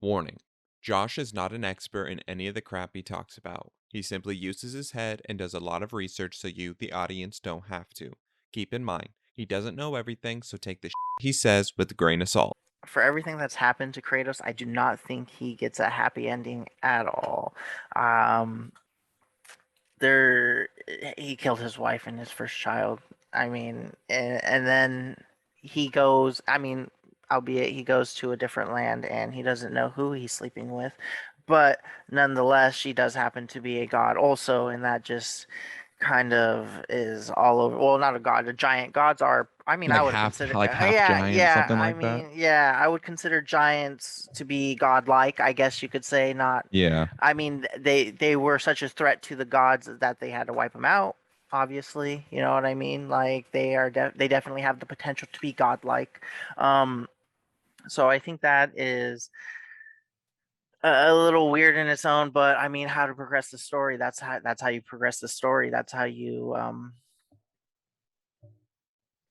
Warning: Josh is not an expert in any of the crap he talks about. He simply uses his head and does a lot of research so you, the audience, don't have to. Keep in mind, he doesn't know everything, so take the he says with a grain of salt. For everything that's happened to Kratos, I do not think he gets a happy ending at all. Um, there, he killed his wife and his first child. I mean, and then he goes. I mean, albeit he goes to a different land and he doesn't know who he's sleeping with, but nonetheless, she does happen to be a god also, and that just kind of is all over. Well, not a god, a giant. Gods are. I mean, I Like would half consider. like half Yeah, giant, yeah. something I like that. mean, yeah. I would consider giants to be godlike. I guess you could say. Not. Yeah. I mean, they were such a threat to the gods that they had to wipe them out. Obviously, you know what I mean. Like they definitely have the potential to be godlike. Um, so I think that is a little weird in its own, but I mean, how to progress the story? That's how you progress the story. That's how you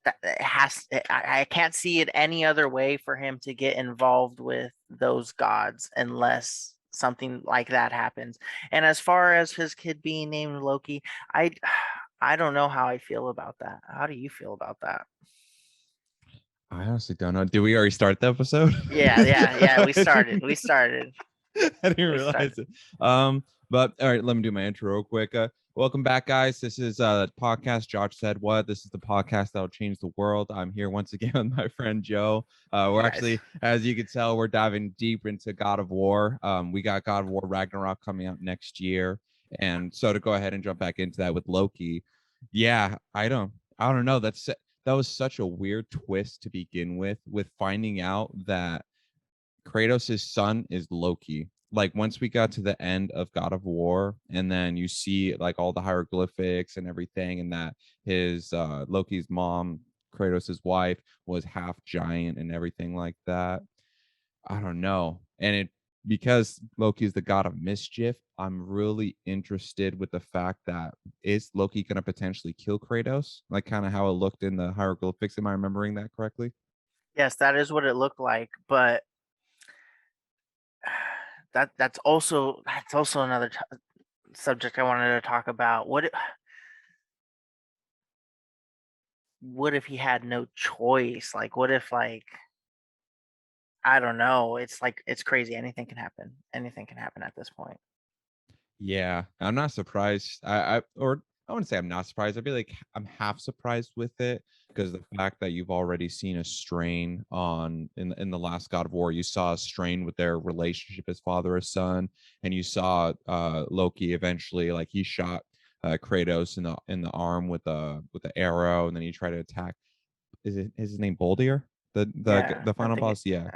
that it has. I can't see it any other way for him to get involved with those gods unless something like that happens. And as far as his kid being named Loki, I I don't know how I feel about that. How do you feel about that? I honestly don't know. Did we already start the episode? Yeah, yeah, yeah. I We didn't, started. We started. I didn't We realize started. it. But all right, let me do my intro real quick. Welcome back, guys. This is podcast. Josh said what? This is the podcast that'll change the world. I'm here once again with my friend Joe. We're Hey guys. actually, as you can tell, we're diving deep into God of War. We got God of War Ragnarok coming out next year, and so to go ahead and jump back into that with Loki, yeah, I don't know. That was such a weird twist to begin with finding out that Kratos' son is Loki. Like once we got to the end of God of War, and then you see like all the hieroglyphics and everything, and that his Loki's mom, Kratos' wife, was half giant and everything like that. I don't know. And it because Loki is the god of mischief, I'm really interested with the fact that is Loki gonna potentially kill Kratos? Like kind of how it looked in the hieroglyphics. Am I remembering that correctly? Yes, that is what it looked like, but that's also another subject I wanted to talk about. What if he had no choice? Like, what if I don't know. It's like it's crazy. Anything can happen. Anything can happen at this point. Yeah, I'm not surprised. I wouldn't say I'm not surprised. I'd be like I'm half surprised with it because the fact that you've already seen a strain on in the last God of War, you saw a strain with their relationship as father and son, and you saw Loki eventually like he shot Kratos in the arm with the arrow, and then he tried to attack. Is his name Boldir? Yeah, The I final think boss? Yeah.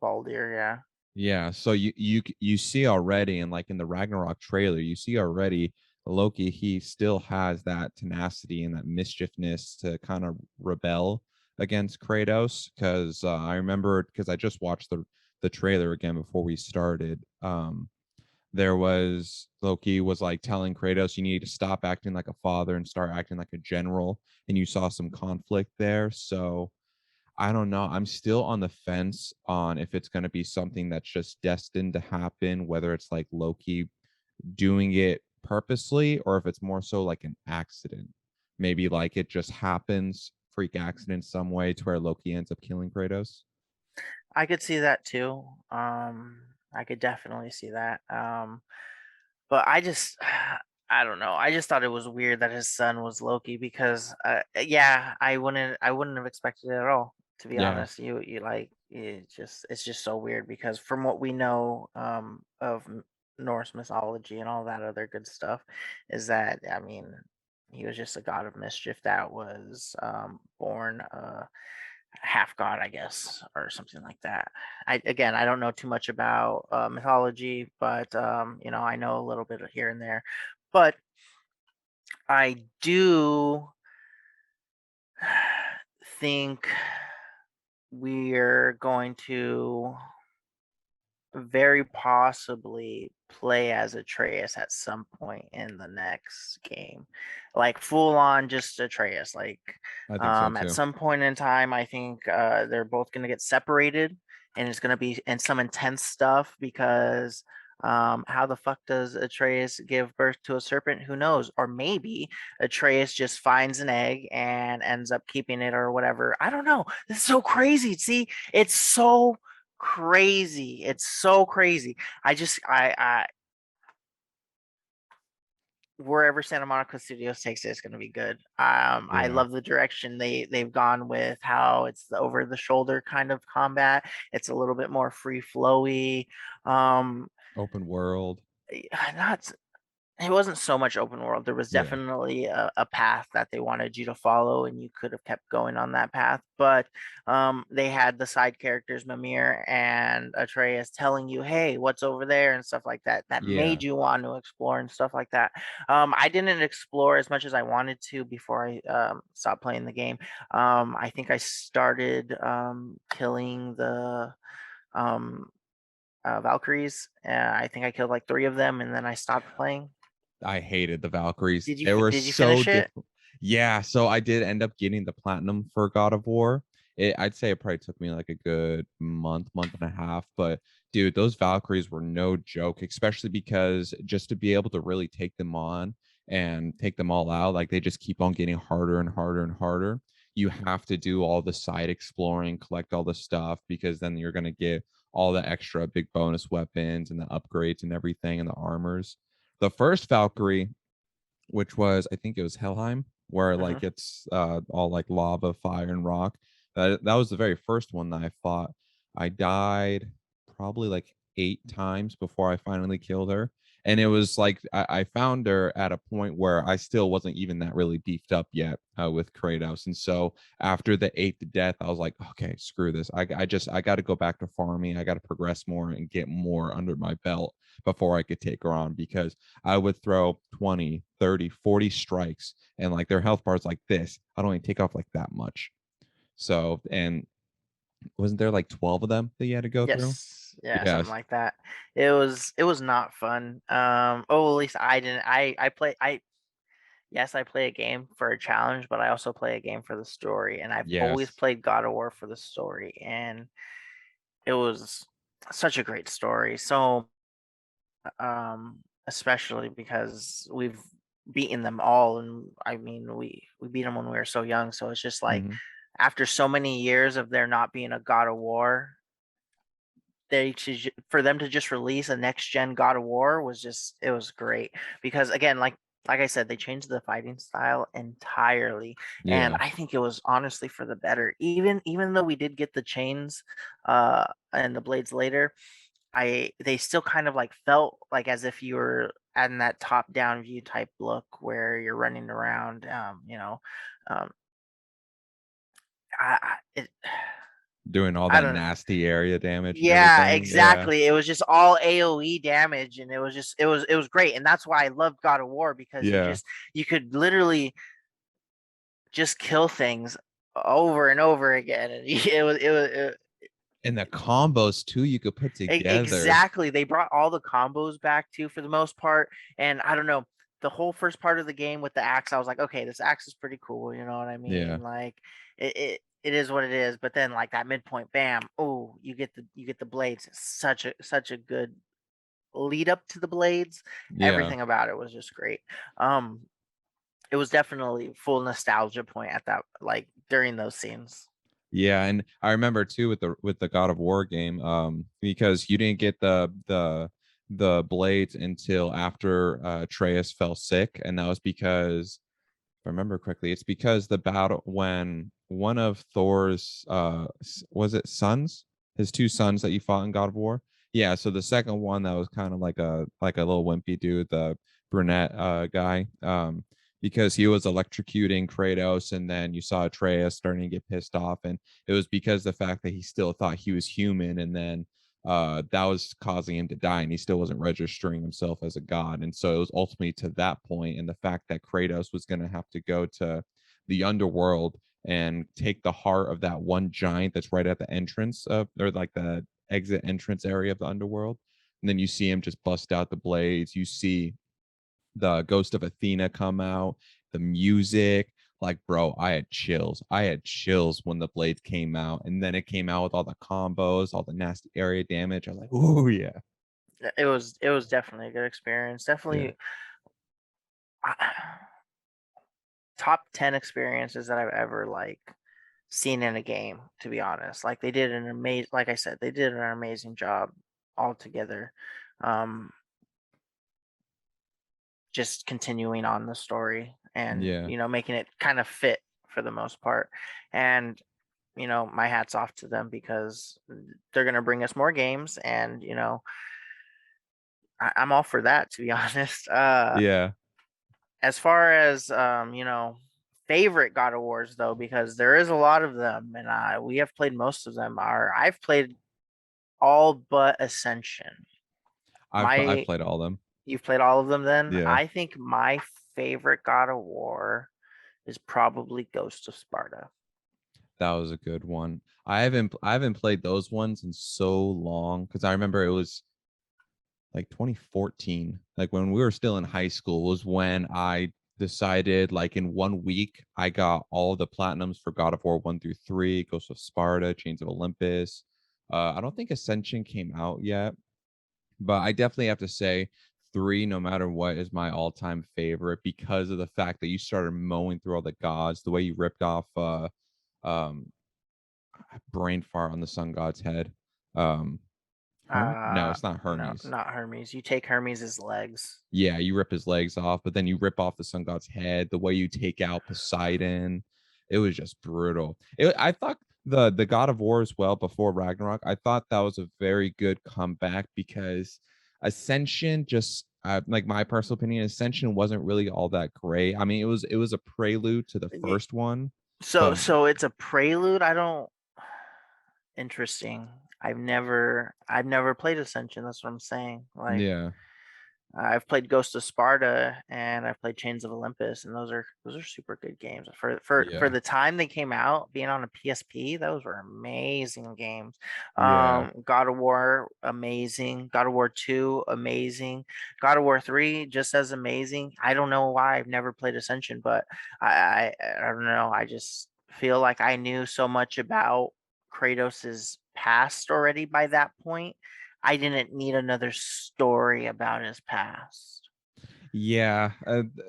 Baldir. Yeah, Yeah, so you see already, and like in the Ragnarok trailer, you see already Loki. He still has that tenacity and that mischiefness to kind of rebel against Kratos. Because I remember, because I just watched the trailer again before we started. There was Loki was like telling Kratos, "You need to stop acting like a father and start acting like a general," and you saw some conflict there. So I don't know. I'm still on the fence on if it's going to be something that's just destined to happen, whether it's like Loki doing it purposely or if it's more so like an accident. Maybe like it just happens, freak accident some way to where Loki ends up killing Kratos. I could see that too. I could definitely see that. But I just, I don't know. I just thought it was weird that his son was Loki because, yeah, I wouldn't have expected it at all. To be Yeah. honest, you like it's just so weird because from what we know of Norse mythology and all that other good stuff, is that I mean he was just a god of mischief that was born half god, I guess, or something like that. I don't know too much about mythology, but I know a little bit here and there. But I do think we're going to very possibly play as Atreus at some point in the next game. Like full on just Atreus. Like I think so at too. some point in time I think they're both gonna get separated and it's gonna be in some intense stuff because how the fuck does Atreus give birth to a serpent? Who knows? Or maybe Atreus just finds an egg and ends up keeping it or whatever. I don't know. This is so crazy. See, it's so crazy. It's so crazy. I wherever Santa Monica Studios takes it, it's going to be good. I Yeah. love the direction they've gone with how it's the over the shoulder kind of combat. It's a little bit more free flowy. Um, Open world. not it wasn't so much open world. There was Yeah. definitely a path that they wanted you to follow, and you could have kept going on that path. But they had the side characters, Mimir and Atreus, telling you, "Hey, what's over there?" and stuff like that. That Yeah. made you want to explore and stuff like that. I didn't explore as much as I wanted to before I stopped playing the game. I think I started killing the um, Valkyries. I think I killed like three of them, and then I stopped playing. I hated the Valkyries. Did you They were did you so finish it? different. Yeah, so I did end up getting the platinum for God of War. I'd say it probably took me like a good month and a half. But dude, those Valkyries were no joke, especially because just to be able to really take them on and take them all out, like they just keep on getting harder and harder and harder. You have to do all the side exploring, collect all the stuff, because then you're gonna get all the extra big bonus weapons and the upgrades and everything and the armors. The first Valkyrie, which was I think it was Helheim, where Mhm. like it's all like lava, fire, and rock. That was the very first one that I fought. I died probably like 8 times before I finally killed her. And it was like I found her at a point where I still wasn't even that really beefed up yet with Kratos. And so after the eighth death, I was like, okay, screw this. I got to go back to farming. I got to progress more and get more under my belt before I could take her on, because I would throw 20, 30, 40 strikes, and like their health bars like this. I'd only take off like that much. So, and wasn't there like 12 of them that you had to go through? Yes. Yeah, something Yes. like that. It was not fun. Oh, at least I didn't I play I yes, I play a game for a challenge, but I also play a game for the story, and I've always Yes. played God of War for the story, and it was such a great story. So, especially because we've beaten them all, and I mean we beat them when we were so young, so it's just like Mhm. after so many years of there not being a God of War, for them to just release a next gen God of War was just it was great because again like I said they changed the fighting style entirely, and Yeah. I think it was honestly for the better. Even though we did get the chains and the blades later, I they still kind of like felt like as if you were in that top down view type look where you're running around, um it Doing all I that don't know. nasty area damage and Yeah, everything. Yeah. exactly. It was just all AoE damage, and it was great, and that's why I loved God of War because Yeah. you could literally just kill things over and over again, and And the combos too you could put together. exactly. They brought all the combos back too for the most part, and I don't know, the whole first part of the game with the axe, I was like, okay, this axe is pretty cool. You know what I Yeah. mean? Like it is what it is. But then like that midpoint, bam, oh, you get the blades. Such a good lead up to the blades. Yeah. Everything about it was just great. Um, it was definitely full nostalgia point at that like during those scenes. Yeah, and I remember too with the God of War game, because you didn't get the blades until after Atreus fell sick, and that was because, if I remember correctly, it's because the battle when one of Thor's was it sons, his two sons that you fought in God of War. Yeah, so the second one that was kind of like a little wimpy dude, the brunette guy, because he was electrocuting Kratos, and then you saw Atreus starting to get pissed off, and it was because the fact that he still thought he was human, and then that was causing him to die, and he still wasn't registering himself as a god. And so it was ultimately to that point, and the fact that Kratos was going to have to go to the underworld and take the heart of that one giant that's right at the entrance of, or like the exit entrance area of the underworld. And then you see him just bust out the blades. You see the ghost of Athena come out, the music. like, bro, I had chills. I had chills when the blades came out, and then it came out with all the combos, all the nasty area damage. I was like, oh yeah, It was definitely a good experience. yeah, Definitely top 10 experiences that I've ever like seen in a game, to be honest. Like they did an amazing, like I said, they did an amazing job altogether. Um, just continuing on the story and, yeah, making it kind of fit for the most part. And, my hat's off to them because they're going to bring us more games. And, I'm all for that, to be honest. yeah. As far as, favorite God of Wars though, because there is a lot of them, and we have played most of them. I've played all but Ascension. I've My played all of them. You've played all of them then? Yeah, I think my favorite God of War is probably Ghost of Sparta. that was a good one. I haven't played those ones in so long because I remember it was like 2014, like when we were still in high school, was when I decided, like, in 1 week I got all the platinums for God of War 1 through 3, Ghost of Sparta, Chains of Olympus. I don't think Ascension came out yet, but I definitely have to say 3, no matter what, is my all-time favorite because of the fact that you started mowing through all the gods, the way you ripped off um brain fart on the sun god's head. um no, it's not No, Hermes. not Hermes. You take Hermes's legs. Yeah, you rip his legs off, but then you rip off the sun god's head. The way you take out Poseidon, it was just brutal. I thought the God of War as well before Ragnarok. I thought that was a very good comeback because Ascension just, like, my personal opinion, Ascension wasn't really all that great. I mean, it was a prelude to the Y- first one, So but so it's a prelude. I don't Interesting. I've never played Ascension, that's what I'm saying. Like yeah, I've played Ghost of Sparta and I've played Chains of Olympus, and those are super good games. For yeah, the time they came out, being on a PSP, those were amazing games. yeah. God of War, amazing. God of War 2, amazing. God of War 3, just as amazing. I don't know why I've never played Ascension, but I don't know. I just feel like I knew so much about Kratos's past already by that point. I didn't need another story about his past. Yeah,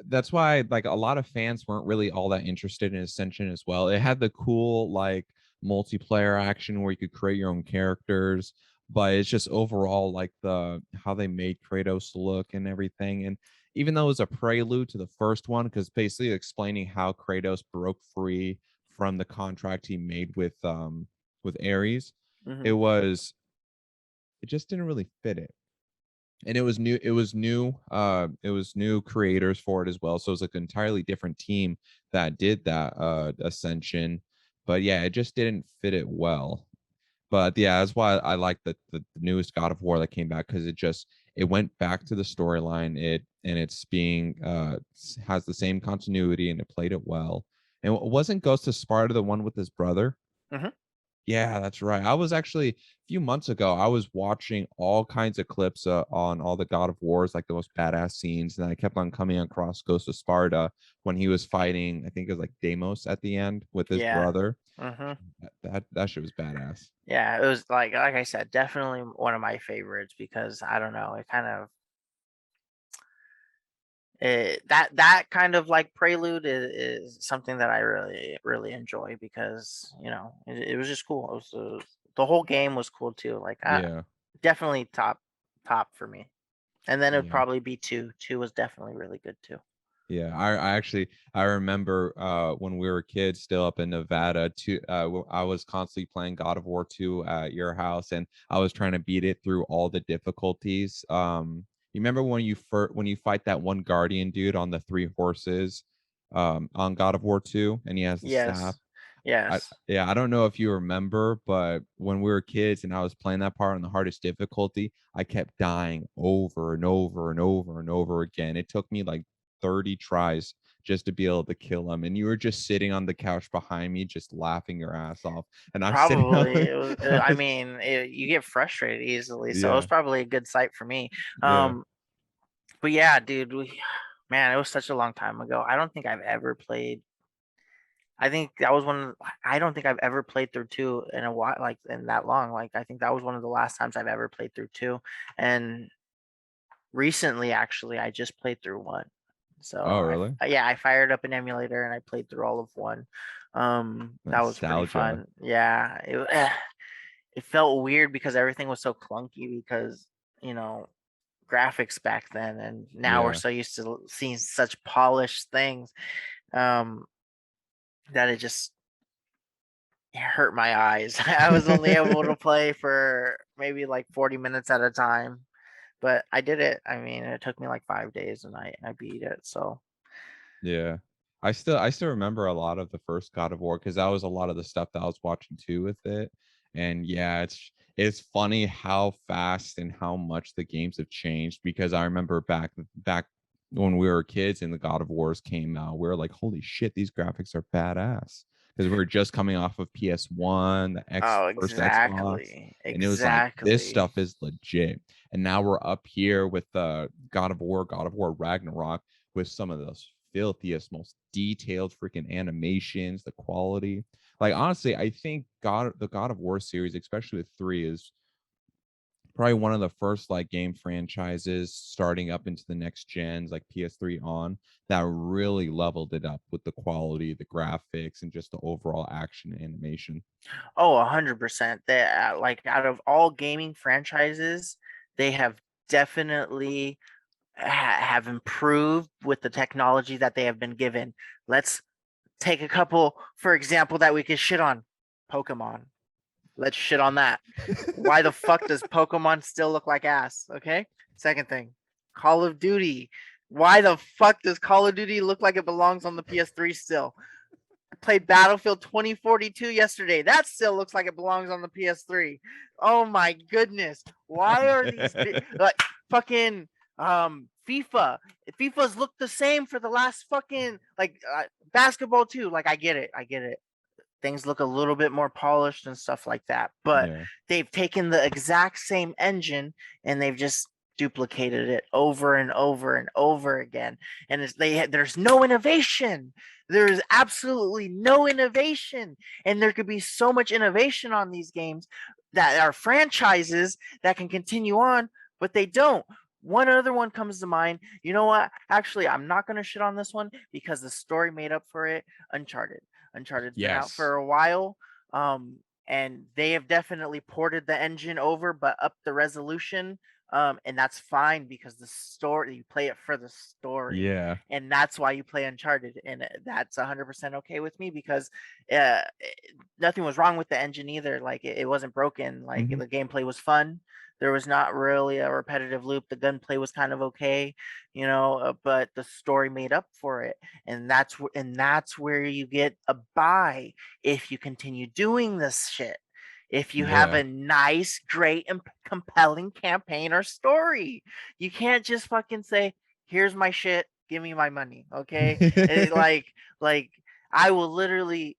that's why, like, a lot of fans weren't really all that interested in Ascension as well. It had the cool, like, multiplayer action where you could create your own characters, but it's just overall, like, the how they made Kratos look and everything. And even though it was a prelude to the first one, because basically explaining how Kratos broke free from the contract he made with Ares, it Hmm. was it just didn't really fit it. And it was new creators for it as well, so it was like an entirely different team that did that Ascension. But yeah, it just didn't fit it well. But yeah, that's why I like the newest God of War that came back, because it went back to the storyline. It's being has the same continuity, and it played it well. And wasn't Ghost of Sparta the one with his brother? Hmm. Yeah, that's right. I was actually, a few months ago, I was watching all kinds of clips on all the God of Wars, like the most badass scenes, and I kept on coming across Ghost of Sparta when he was fighting, I think it was like Deimos at the end with his Yeah. brother. Hmm. That shit was badass. Yeah, it was like I said, definitely one of my favorites because I don't know, it kind of that kind of like prelude is something that I really really enjoy because it was just cool. The whole game was cool too. Like Yeah, definitely top for me. And then it would yeah. probably be two. Two was definitely really good too. Yeah, I actually I remember when we were kids still up in Nevada too. I was constantly playing God of War 2 at your house, and I was trying to beat it through all the difficulties. You remember when you fight that one guardian dude on the three horses on God of War 2, and he has the staff? Yes. I Yes. Yeah, I don't know if you remember, but when we were kids and I was playing that part on the hardest difficulty, I kept dying over and over and over and over again. It took me like 30 tries just to be able to kill him. And you were just sitting on the couch behind me, just laughing your ass off. And I'm sitting on Probably it was. I mean, you get frustrated easily, so it was yeah, probably a good sight for me. yeah. But yeah, dude, man, it was such a long time ago. I don't think I've ever played. I think that was one of I don't think I've ever played through two in a while, like in that long. Like I think that was one of the last times I've ever played through two. And recently, actually, I just played through one. So Oh, really? yeah, I fired up an emulator and I played through all of one. That was pretty Nostalgia. fun. Yeah, it felt weird because everything was so clunky because you know graphics back then, and now we're Yeah. so used to seeing such polished things um, that it just it hurt my eyes. I was only able to play for maybe like 40 minutes at a time, but I did it. I mean, it took me like 5 days and I beat it. So, Yeah. I still remember a lot of the first God of War because that was a lot of the stuff that I was watching too with it. And yeah, it's funny how fast and how much the games have changed because I remember back when we were kids and the God of Wars came out, we were like, holy shit, these graphics are badass. Because we were just coming off of PS1, oh, first Xbox, exactly. and it was like this Exactly. stuff is legit. And now we're up here with God of War Ragnarok with some of those filthiest, most detailed freaking animations, the quality. Like honestly, I think the God of War series, especially with three, is probably one of the first like game franchises starting up into the next gens, like PS3 on, that really leveled it up with the quality, the graphics, and just the overall action animation. Oh, 100%. They like out of all gaming franchises, they have definitely have improved with the technology that they have been given. Let's take a couple, for example, that we could shit on. Pokemon. Let's shit on that. Why the fuck does Pokemon still look like ass? Okay. Second thing, Call of Duty. Why the fuck does Call of Duty look like it belongs on the PS3 still? I played Battlefield 2042 yesterday. That still looks like it belongs on the PS3. Oh my goodness. Why are these like fucking FIFA? FIFA's looked the same for the last fucking like basketball too. Like I get it. I get it. Things look a little bit more polished and stuff like that. But Yeah. they've taken the exact same engine and they've just duplicated it over and over and over again. And there's no innovation. There's absolutely no innovation. And there could be so much innovation on these games that are franchises that can continue on, but they don't. One other one comes to mind. You know what? Actually, I'm not going to shit on this one because the story made up for it. Uncharted. Uncharted's been out Yes. for a while. And they have definitely ported the engine over, but up the resolution. And that's fine because the story you play it for the story, Yeah. and that's why you play Uncharted, and that's 100% okay with me because uh, nothing was wrong with the engine either. Like it wasn't broken. Like Hmm. the gameplay was fun. There was not really a repetitive loop. The gunplay was kind of okay, but the story made up for it, and that's where you get a buy if you continue doing this shit. If you have Yeah. a nice, great, and compelling campaign or story, you can't just fucking say, "Here's my shit, give me my money." Okay, like I will literally,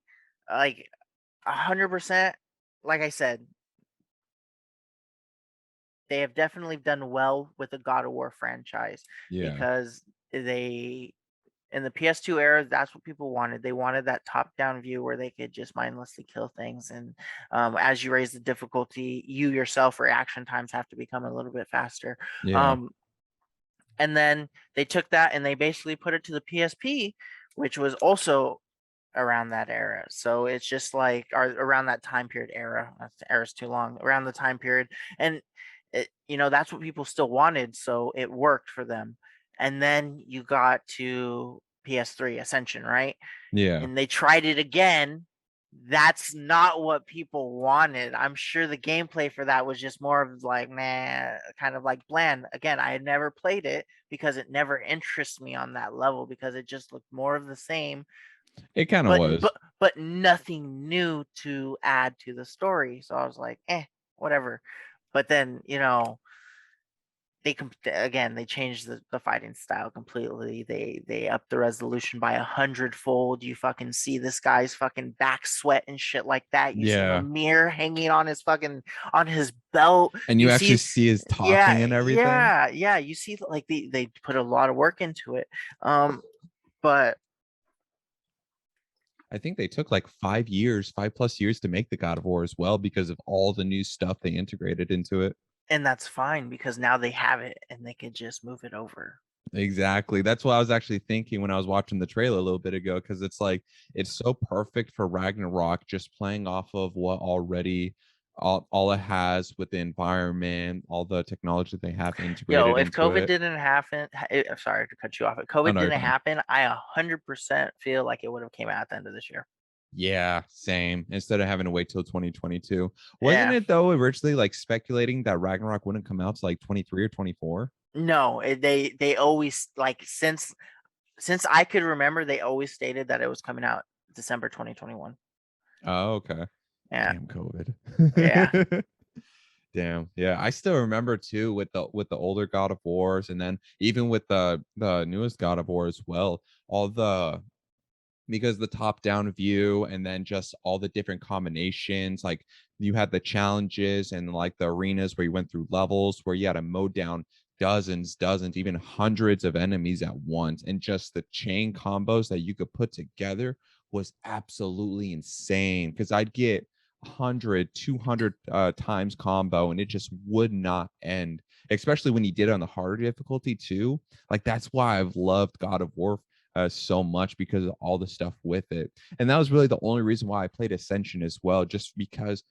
like 100%. Like I said, they have definitely done well with the God of War franchise Yeah. because they in the PS2 era, that's what people wanted. They wanted that top-down view where they could just mindlessly kill things, and as you raise the difficulty, you yourself reaction times have to become a little bit faster. Yeah. Um, and then they took that and they basically put it to the PSP, which was also around that era. So it's just like or around that time period era. The era's too long. Around the time period, and that's what people still wanted. So it worked for them. And then you got to PS3 Ascension, right? Yeah. And they tried it again. That's not what people wanted. I'm sure the gameplay for that was just more of like, nah, kind of like bland. Again, I had never played it because it never interests me on that level because it just looked more of the same It kind of but was. but but nothing new to add to the story. So I was like, whatever. But then they changed the fighting style completely. They upped the resolution by 100-fold. You fucking see this guy's fucking back sweat and shit like that. You see the Yeah. mirror hanging on his belt. And you You actually see, see his talking yeah, and everything. yeah, yeah. You see, like they put a lot of work into it. But I think they took like 5 years, 5+ years to make the God of War as well because of all the new stuff they integrated into it. And that's fine because now they have it and they can just move it over. Exactly. That's what I was actually thinking when I was watching the trailer a little bit ago, because it's like it's so perfect for Ragnarok, just playing off of what already all it has with the environment, all the technology they have Yo, integrated if into COVID it. didn't happen, sorry to cut you off. If Oh COVID no, you're didn't fine. happen, I 100% feel like it would have came out at the end of this year. Yeah, same. Instead of having to wait till 2022. Wasn't Yeah. it though originally like speculating that Ragnarok wouldn't come out to like 23 or 24? No, they always like since I could remember, they always stated that it was coming out December 2021. Oh, okay. Yeah. Damn Yeah. COVID. Damn. Yeah, I still remember too with the older God of Wars, and then even with the newest God of War as well. All the because the top down view and then just all the different combinations, like you had the challenges and like the arenas where you went through levels where you had to mow down dozens, even hundreds of enemies at once, and just the chain combos that you could put together was absolutely insane because I'd get 100 200 times combo and it just would not end, especially when you did it on the harder difficulty too. Like that's why I've loved God of War so much, because of all the stuff with it. And that was really the only reason why I played Ascension as well, just because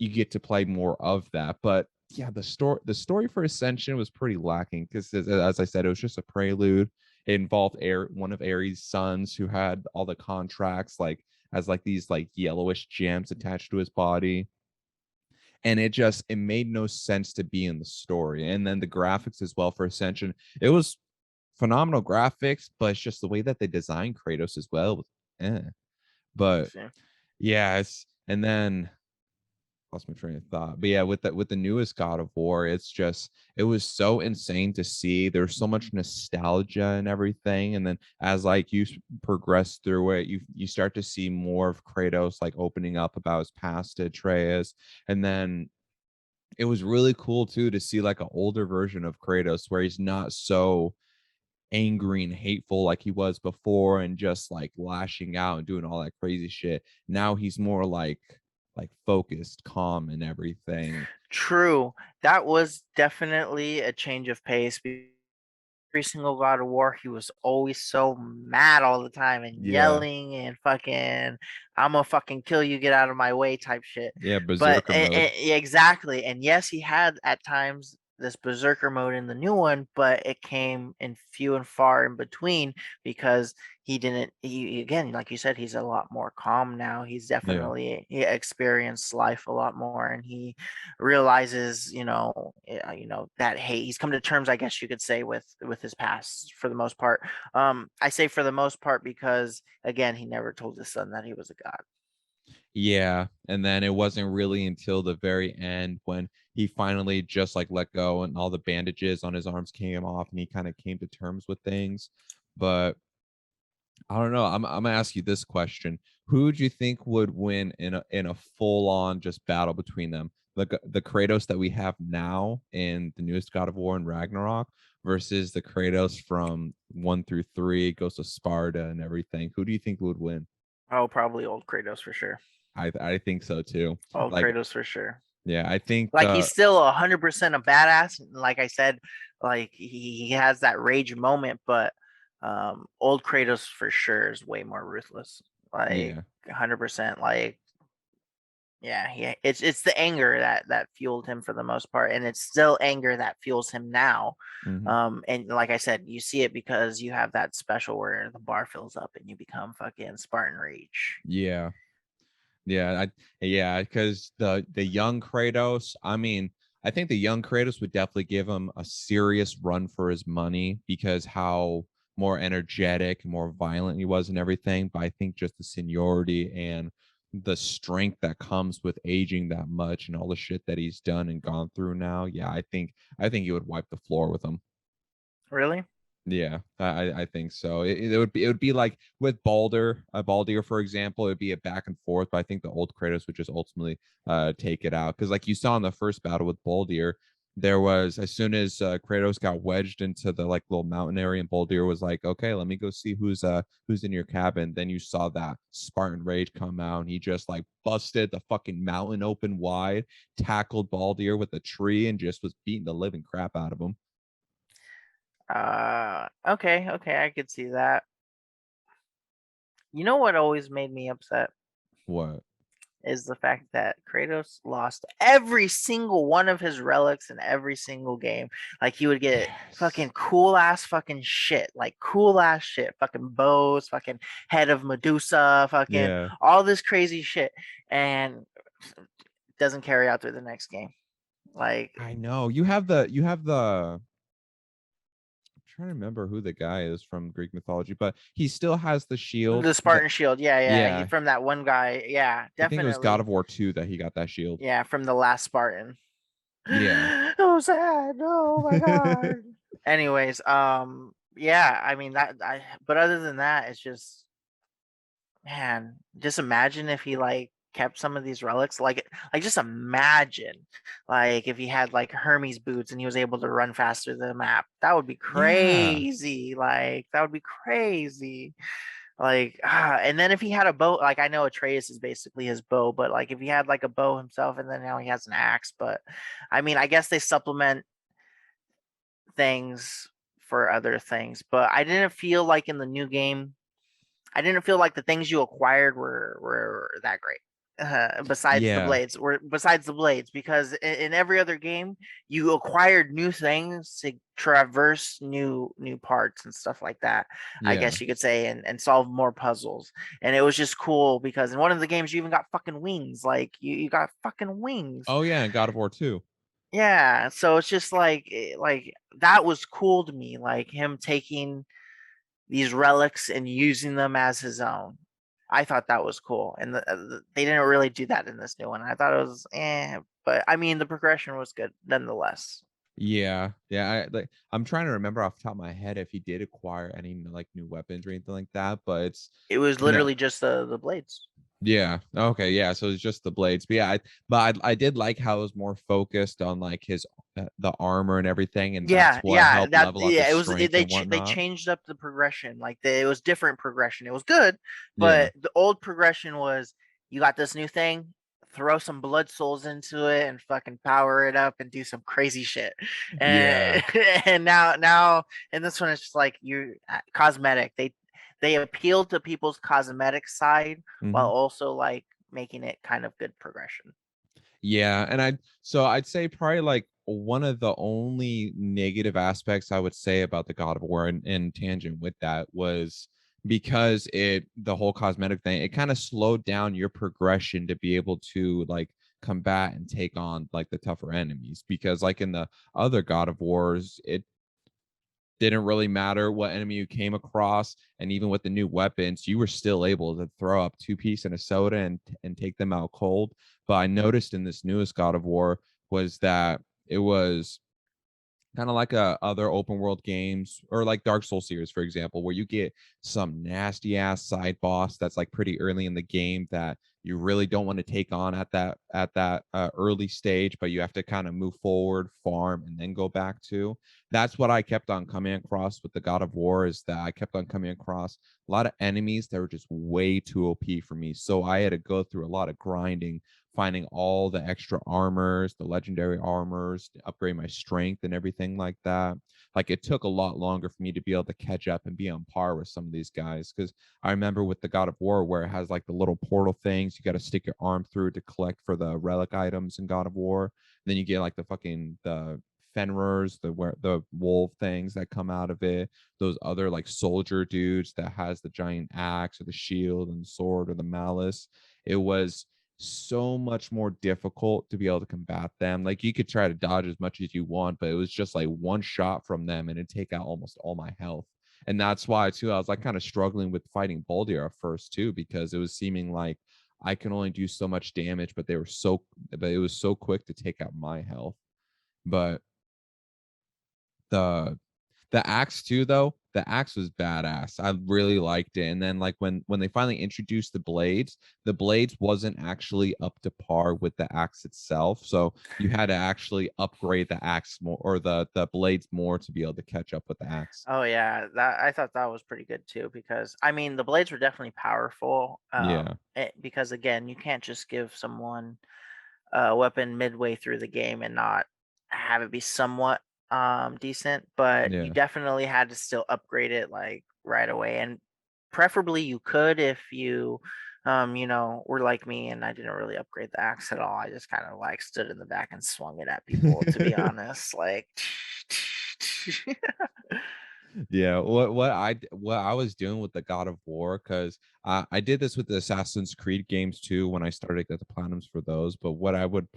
you get to play more of that. But yeah, the story for Ascension was pretty lacking because, as I said, it was just a prelude. It involved one of Ares' sons who had all the contracts, like as like these like yellowish gems attached to his body, and it made no sense to be in the story. And then the graphics as well for Ascension, it was phenomenal graphics, but it's just the way that they designed Kratos as well. Eh. But See. yeah, it's and then lost my train of thought. But yeah, with the newest God of War, it was so insane to see. There's so much nostalgia and everything. And then as like you progress through it, you start to see more of Kratos like opening up about his past to Atreus. And then it was really cool too to see like an older version of Kratos where he's not so angry and hateful like he was before and just like lashing out and doing all that crazy shit. Now he's more like focused, calm and everything. True. That was definitely a change of pace. Every single God of War, he was always so mad all the time and Yeah. yelling and fucking, I'm gonna fucking kill you, get out of my way type shit. Yeah, But berserker mode. yeah, exactly. And yes, he had at times this berserker mode in the new one, but it came in few and far in between because he didn't. He again, like you said, he's a lot more calm now. He's Yeah. definitely he experienced life a lot more, and he realizes, that hate. He's come to terms, I guess you could say, with his past for the most part. I say for the most part because again, he never told his son that he was a god. Yeah. And then it wasn't really until the very end when he finally just like let go and all the bandages on his arms came off and he kind of came to terms with things. But I don't know. I'm gonna ask you this question: who do you think would win in a full on just battle between them? The Kratos that we have now in the newest God of War and Ragnarok versus the Kratos from 1 through 3, Ghost of Sparta and everything. Who do you think would win? Oh, probably old Kratos for sure. I think so too. Old Like, Kratos for sure. yeah, I think Like he's still 100% a badass. Like I said, like he has that rage moment, but old Kratos for sure is way more ruthless. Like yeah. 100%. Like yeah, it's the anger that fueled him for the most part, and it's still anger that fuels him now. Mhm. And like I said, you see it because you have that special where the bar fills up and you become fucking Spartan Rage. Yeah. Yeah, because the young Kratos, I mean, I think the young Kratos would definitely give him a serious run for his money because how more energetic, more violent he was and everything. But I think just the seniority and the strength that comes with aging that much and all the shit that he's done and gone through now, yeah, I think he would wipe the floor with him. Really? Yeah, I think so. It would be like with Baldur, for example, it'd be a back and forth, but I think the old Kratos would just ultimately take it out. Because like you saw in the first battle with Baldur, there was, as soon as Kratos got wedged into the like little mountain area, and Baldur was like, okay, let me go see who's in your cabin. Then you saw that Spartan Rage come out, and he just like busted the fucking mountain open wide, tackled Baldur with a tree, and just was beating the living crap out of him. Okay, I could see that. You know what always made me upset What? is the fact that Kratos lost every single one of his relics in every single game. Like he would get Yes. fucking cool ass fucking shit, like cool ass shit, fucking bows, fucking head of Medusa, fucking Yeah. all this crazy shit, and doesn't carry out through the next game. Like I know. You have the trying to remember who the guy is from Greek mythology, but he still has the shield. the Spartan shield, yeah, he Yeah, from that one guy, yeah, I think it was God definitely, of War 2 that he got that shield. yeah, from the last Spartan. Yeah. Oh, sad. Oh my god. Anyways, yeah, I mean but other than that, it's just, man, just imagine if he like kept some of these relics, like just imagine, like if he had like Hermes boots and he was able to run faster than the map. That would be Yeah. crazy. Like that would be crazy. Like, and then if he had a bow, like I know Atreus is basically his bow, but like if he had like a bow himself and then now he has an axe, but I mean, I guess they supplement things for other things, but I didn't feel like in the new game, I didn't feel like the things you acquired were that great. Yeah. Besides the blades, because in every other game you acquired new things to traverse new parts and stuff like that, I Yeah. guess you could say, and solve more puzzles. And it was just cool because in one of the games you even got fucking wings, like you got fucking wings. Oh yeah, and God of War 2. Yeah, so it's just like, like that was cool to me, like him taking these relics and using them as his own. I thought that was cool, and they didn't really do that in this new one. I thought it was, but I mean the progression was good nonetheless. Yeah. Yeah. I'm trying to remember off the top of my head if he did acquire any like new weapons or anything like that, but it's It was you know, literally just the blades. yeah. Okay. Yeah. So it's just the blades. But yeah, I did like how it was more focused on like his the armor and everything, and that's what helped level up his strength and They whatnot. changed up the progression. Like it was different progression. It was good, Yeah. but the old progression was you got this new thing, throw some blood souls into it and fucking power it up and do some crazy shit. Yeah. And and now and this one is just like you cosmetic. They appeal to people's cosmetic side while Hmm. also like making it kind of good progression. Yeah, and I'd say probably like one of the only negative aspects I would say about the God of War and tangent with that was because the whole cosmetic thing, it kind of slowed down your progression to be able to like combat and take on like the tougher enemies, because like in the other God of Wars, it didn't really matter what enemy you came across, and even with the new weapons you were still able to throw up two piece and a soda and take them out cold. But I noticed in this newest God of War was that it was kind of like other open world games or like Dark Souls series, for example, where you get some nasty ass side boss that's like pretty early in the game that you really don't want to take on at that early stage, but you have to kind of move forward, farm, and then go back to. That's what I kept on coming across with the God of War, is that I kept on coming across a lot of enemies that were just way too OP for me. So I had to go through a lot of grinding, finding all the extra armors, the legendary armors, to upgrade my strength and everything like that. Like it took a lot longer for me to be able to catch up and be on par with some of these guys. Because I remember with the God of War where it has like the little portal things you got to stick your arm through to collect for the relic items in God of War. Then you get like the Fenrir's, the wolf things that come out of it, those other like soldier dudes that has the giant axe or the shield and sword or the malice. It was so much more difficult to be able to combat them. Like you could try to dodge as much as you want, but it was just like one shot from them and it'd take out almost all my health. And that's why too, I was like kind of struggling with fighting Baldur at first too, because it was seeming like I can only do so much damage, but it was so quick to take out my health. But the The axe too, though, the axe was badass. I really liked it. And then like when they finally introduced the blades wasn't actually up to par with the axe itself. So you had to actually upgrade the axe more, or the blades more, to be able to catch up with the axe. Oh yeah, that I thought that was pretty good too, because I mean the blades were definitely powerful. Yeah. Because again, you can't just give someone a weapon midway through the game and not have it be somewhat decent, but you Yeah. definitely had to still upgrade it like right away. And preferably you could, if you were like me and I didn't really upgrade the axe at all. I just kind of like stood in the back and swung it at people, to be honest. Like Yeah, what I was doing with the God of War, because I did this with the Assassin's Creed games too when I started to get the platinums for those. But what I would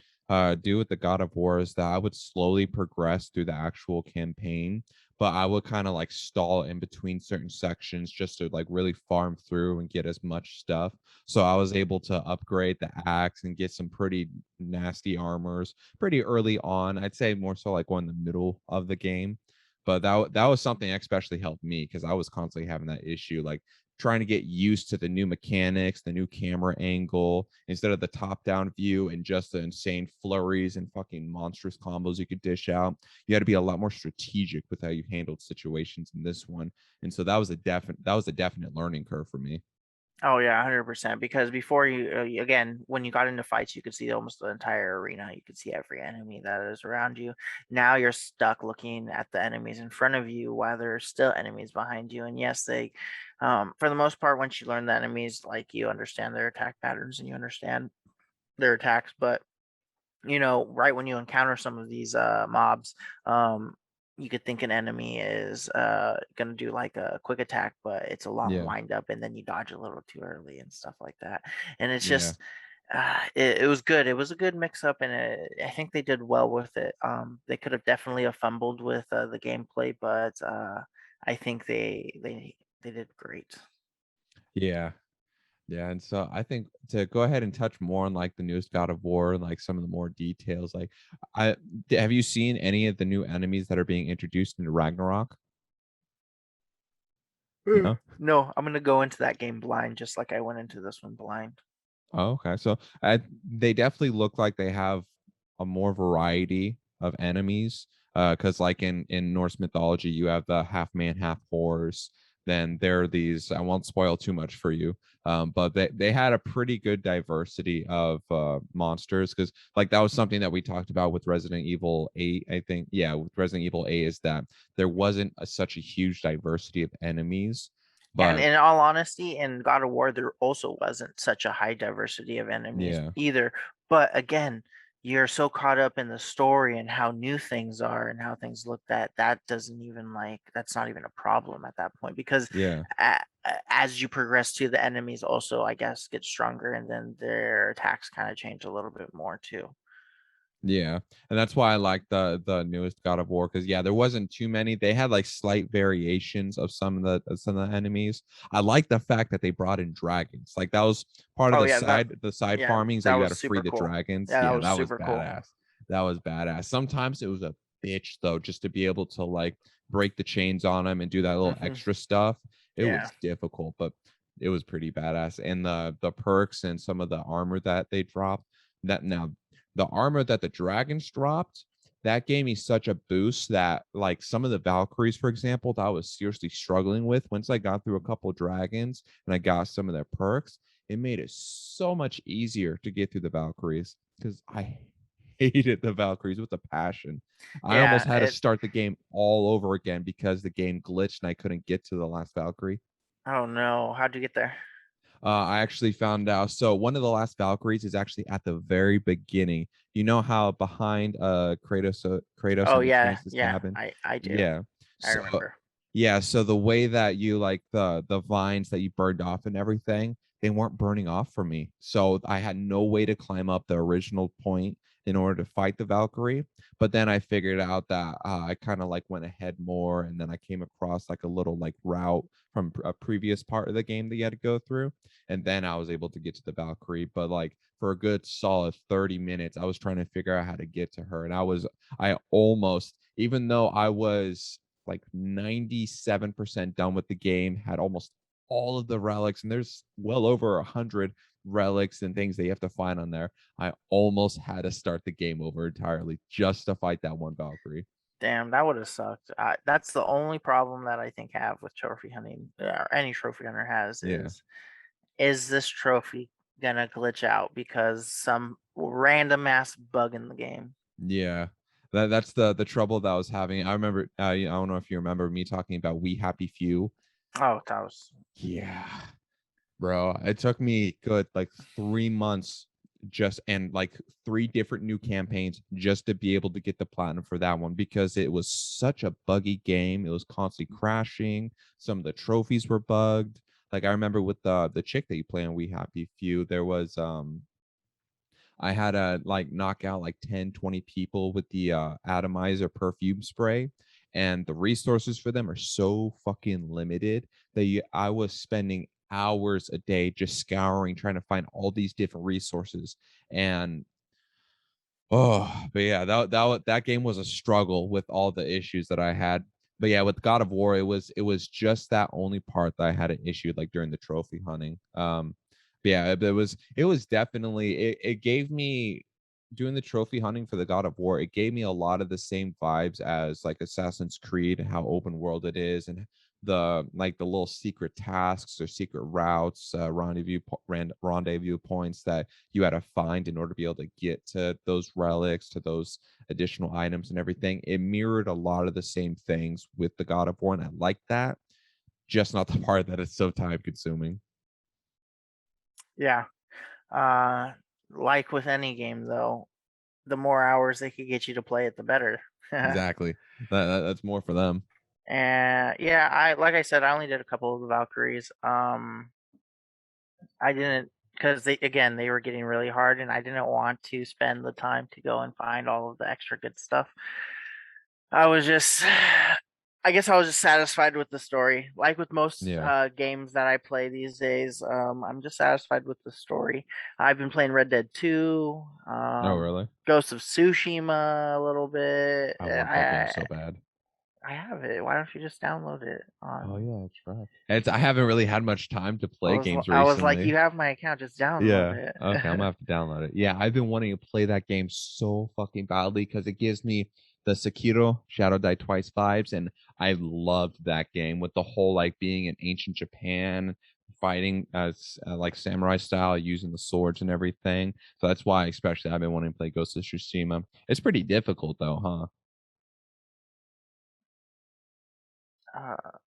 do with the God of War is that I would slowly progress through the actual campaign, but I would kind of like stall in between certain sections just to like really farm through and get as much stuff. So I was able to upgrade the axe and get some pretty nasty armors pretty early on. I'd say more so like going in the middle of the game, but that was something that especially helped me because I was constantly having that issue, like trying to get used to the new mechanics, the new camera angle, instead of the top down view and just the insane flurries and fucking monstrous combos you could dish out. You had to be a lot more strategic with how you handled situations in this one. And so that was a definite learning curve for me. Oh yeah, 100%. Because before again, when you got into fights, you could see almost the entire arena. You could see every enemy that is around you. Now you're stuck looking at the enemies in front of you while there's still enemies behind you. And yes, for the most part, once you learn the enemies, like you understand their attack patterns and you understand their attacks. But right when you encounter some of these mobs, you could think an enemy is gonna do like a quick attack, but it's a long Yeah. wind up, and then you dodge a little too early and stuff like that. And it's Yeah. just it was good. It was a good mix up, and I think they did well with it. They could have definitely have fumbled with the gameplay, but I think they did great. Yeah. Yeah, and so I think to go ahead and touch more on like the newest God of War and like some of the more details, like I have you seen any of the new enemies that are being introduced into Ragnarok? No? No, I'm gonna go into that game blind, just like I went into this one blind. Oh, okay. So they definitely look like they have a more variety of enemies. Because like in Norse mythology, you have the half man, half horse. Then there are these. I won't spoil too much for you, but they had a pretty good diversity of monsters. Because like that was something that we talked about with Resident Evil 8. I think, yeah, with Resident Evil 8 is that there wasn't such a huge diversity of enemies, Yeah, and but in all honesty, in God of War, there also wasn't such a high diversity of enemies yeah, either. But again, you're so caught up in the story and how new things are and how things look, that doesn't even like that's not even a problem at that point, because yeah. as you progress to, the enemies also, I guess, get stronger, and then their attacks kind of change a little bit more too. Yeah, and that's why I like the newest God of War, because yeah, there wasn't too many. They had like slight variations of some of the enemies. I like the fact that they brought in dragons. Like that was part of Oh yeah, that the side yeah, farmings that that you had was to free super the cool. dragons. Yeah, that Yeah, was that was super cool. badass. That was badass. Sometimes it was a bitch though, just to be able to like break the chains on them and do that little Hmm. extra stuff. It Yeah. was difficult, but it was pretty badass. And the perks and some of the armor that they dropped. That now the armor that the dragons dropped, that gave me such a boost that like some of the Valkyries, for example, that I was seriously struggling with. Once I got through a couple dragons and I got some of their perks, it made it so much easier to get through the Valkyries because I hated the Valkyries with a passion. I almost Yeah, had to start the game all over again because the game glitched and I couldn't get to the last Valkyrie. oh no, how'd you get there? I actually found out. So one of the last Valkyries is actually at the very beginning. You know how behind Kratos Oh and yeah, Atreus' yeah, cabin? I do. Yeah. I So remember. yeah, so the way that you like the vines that you burned off and everything, they weren't burning off for me. So I had no way to climb up the original point in order to fight the Valkyrie. But then I figured out that I kind of like went ahead more, and then I came across like a little like route from a previous part of the game that you had to go through, and then I was able to get to the Valkyrie. But like for a good solid 30 minutes, I was trying to figure out how to get to her, and I almost, even though I was like 97% done with the game, had almost all of the relics, and there's well over 100 relics and things that you have to find on there. I almost had to start the game over entirely just to fight that one Valkyrie. Damn, that would have sucked. That's the only problem that I think have with trophy hunting, or any trophy hunter has, Yeah. is this trophy gonna glitch out because some random ass bug in the game? Yeah. That's the trouble that I was having. I remember I don't know if you remember me talking about We Happy Few. Oh, that was Yeah. Bro, it took me good like 3 months just and like three different new campaigns just to be able to get the platinum for that one because it was such a buggy game. It was constantly crashing. Some of the trophies were bugged. Like I remember with the chick that you play on We Happy Few, there was I had to like knock out like 10, 20 people with the atomizer perfume spray. And the resources for them are so fucking limited that I was spending hours a day just scouring, trying to find all these different resources. And but yeah, that game was a struggle with all the issues that I had. But yeah, with God of War, it was just that only part that I had an issue like during the trophy hunting. But yeah, it was definitely it gave me doing the trophy hunting for the God of War, it gave me a lot of the same vibes as like Assassin's Creed, how open world it is, and the little secret tasks or secret routes, rendezvous points that you had to find in order to be able to get to those relics, to those additional items and everything. It mirrored a lot of the same things with the God of War, and I like that. Just not the part that is so time consuming. yeah. Uh, like with any game though, the more hours they could get you to play it, the better. Exactly. That's more for them. And yeah, I like I said, I only did a couple of the Valkyries. I didn't because they were getting really hard, and I didn't want to spend the time to go and find all of the extra good stuff. I was just, I guess I was just satisfied with the story. Like with most Yeah. games that I play these days, I'm just satisfied with the story. I've been playing Red Dead 2, Oh, really? Ghost of Tsushima a little bit. I want that game so bad. I have it. Why don't you just download it Oh on? yeah, that's right. I haven't really had much time to play games I was like, recently. you have my account, just download Yeah. it. Okay, I'm gonna have to download it. Yeah, I've been wanting to play that game so fucking badly because it gives me the Sekiro Shadow Die Twice vibes, and I loved that game with the whole like being in ancient Japan, fighting as like samurai style, using the swords and everything. So that's why, especially, I've been wanting to play Ghost of Tsushima. It's pretty difficult though, huh?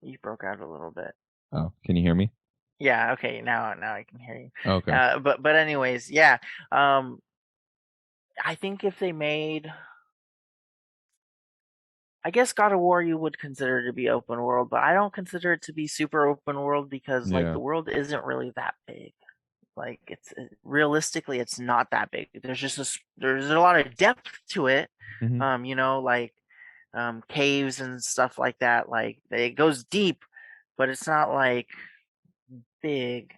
You broke out a little bit. Oh, can you hear me? Yeah, okay, now I can hear you. Okay. But anyways, yeah. Um, I think if they made, I guess God of War you would consider to be open world, but I don't consider it to be super open world because like Yeah. the world isn't really that big. Like realistically, it's not that big. There's a lot of depth to it. Hmm. Like caves and stuff like that. Like it goes deep, but it's not like big.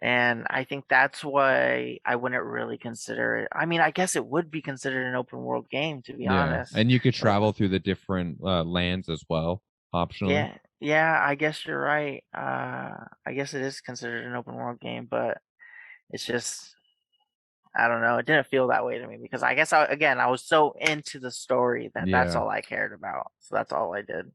And I think that's why I wouldn't really consider it. I mean, I guess it would be considered an open world game, to be Yeah, honest. and you could But travel through the different lands as well, optionally. yeah, yeah, I guess you're right. I guess it is considered an open world game, but it's just, I don't know. It didn't feel that way to me because I guess again, I was so into the story that that's Yeah. all I cared about. So that's all I did.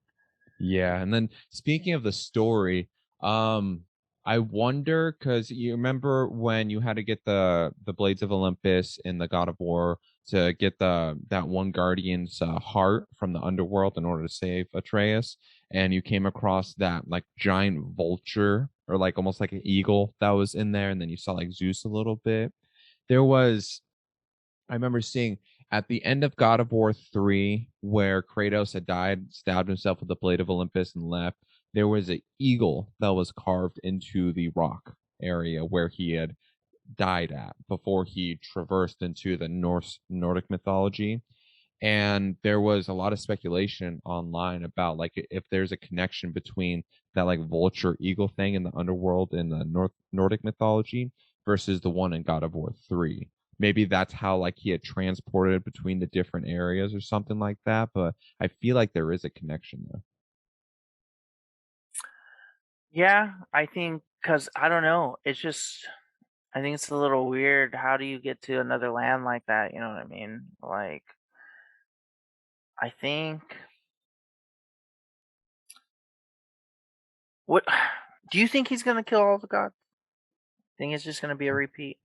Yeah, and then speaking of the story, um, I wonder because you remember when you had to get the Blades of Olympus in the God of War to get the that one Guardian's heart from the underworld in order to save Atreus, and you came across that like giant vulture or like almost like an eagle that was in there, and then you saw like Zeus a little bit. There was I remember seeing at the end of God of War 3, where Kratos had died, stabbed himself with the blade of Olympus, and left, there was an eagle that was carved into the rock area where he had died at before he traversed into the Nordic mythology. And there was a lot of speculation online about like if there's a connection between that like vulture eagle thing in the underworld in the Nordic mythology versus the one in God of War 3. Maybe that's how like he had transported between the different areas or something like that, but I feel like there is a connection there. Yeah, I think because I don't know. It's just I think it's a little weird. How do you get to another land like that? You know what I mean? Like I think what do you think he's gonna kill all the gods? Think it's just gonna be a repeat,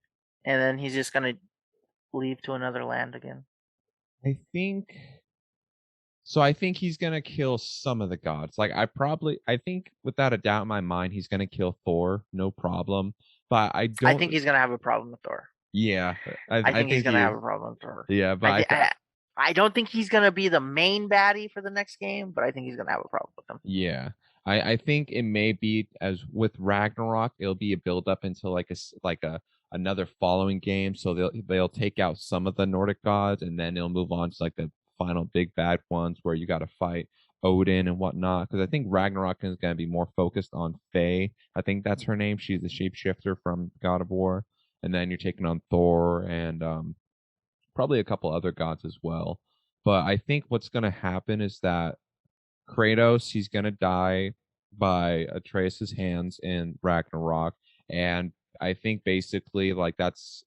and then he's just gonna leave to another land again? I think so. I think he's gonna kill some of the gods. Like I think without a doubt in my mind, he's gonna kill Thor, no problem. But I I think don't. he's gonna have a problem with Thor. Yeah, I I think he's think he gonna have is. a problem with Thor. Yeah, but I think I don't think he's gonna be the main baddie for the next game, but I think he's gonna have a problem with him. yeah, I think it may be as with Ragnarok, it'll be a build up into like like a another following game. So they'll take out some of the Nordic gods, and then it'll move on to like the final big bad ones where you got to fight Odin and whatnot. Because I think Ragnarok is going to be more focused on Faye. I think that's her name. She's the shapeshifter from God of War, and then you're taking on Thor and probably a couple other gods as well. But I think what's going to happen is that Kratos, he's gonna die by Atreus's hands in Ragnarok, and I think basically like that's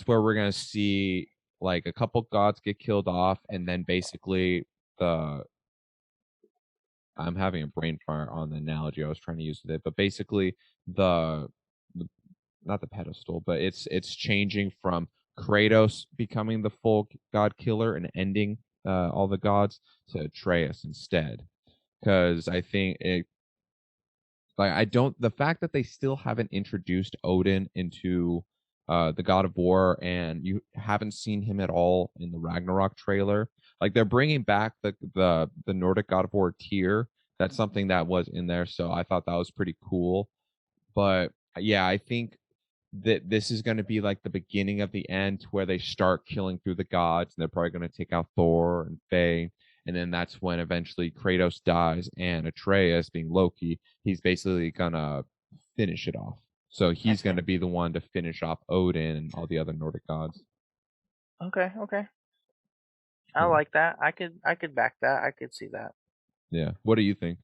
where we're gonna see like a couple gods get killed off, and then basically the I'm having a brain fart on the analogy I was trying to use with it, but basically the not the pedestal, but it's changing from Kratos becoming the full god killer and ending all the gods to Atreus instead because I think it like I don't the fact that they still haven't introduced Odin into the God of War and you haven't seen him at all in the Ragnarok trailer. Like they're bringing back the Nordic God of War tier. That's something that was in there, so I thought that was pretty cool. But yeah, I think that this is going to be like the beginning of the end where they start killing through the gods and they're probably going to take out Thor and Faye. And then that's when eventually Kratos dies and Atreus, being Loki, he's basically going to finish it off. So I he's going see. to be the one to finish off Odin and all the other Nordic gods. Okay, okay. I Yeah. like that. I could back that. I could see that. Yeah. What do you think?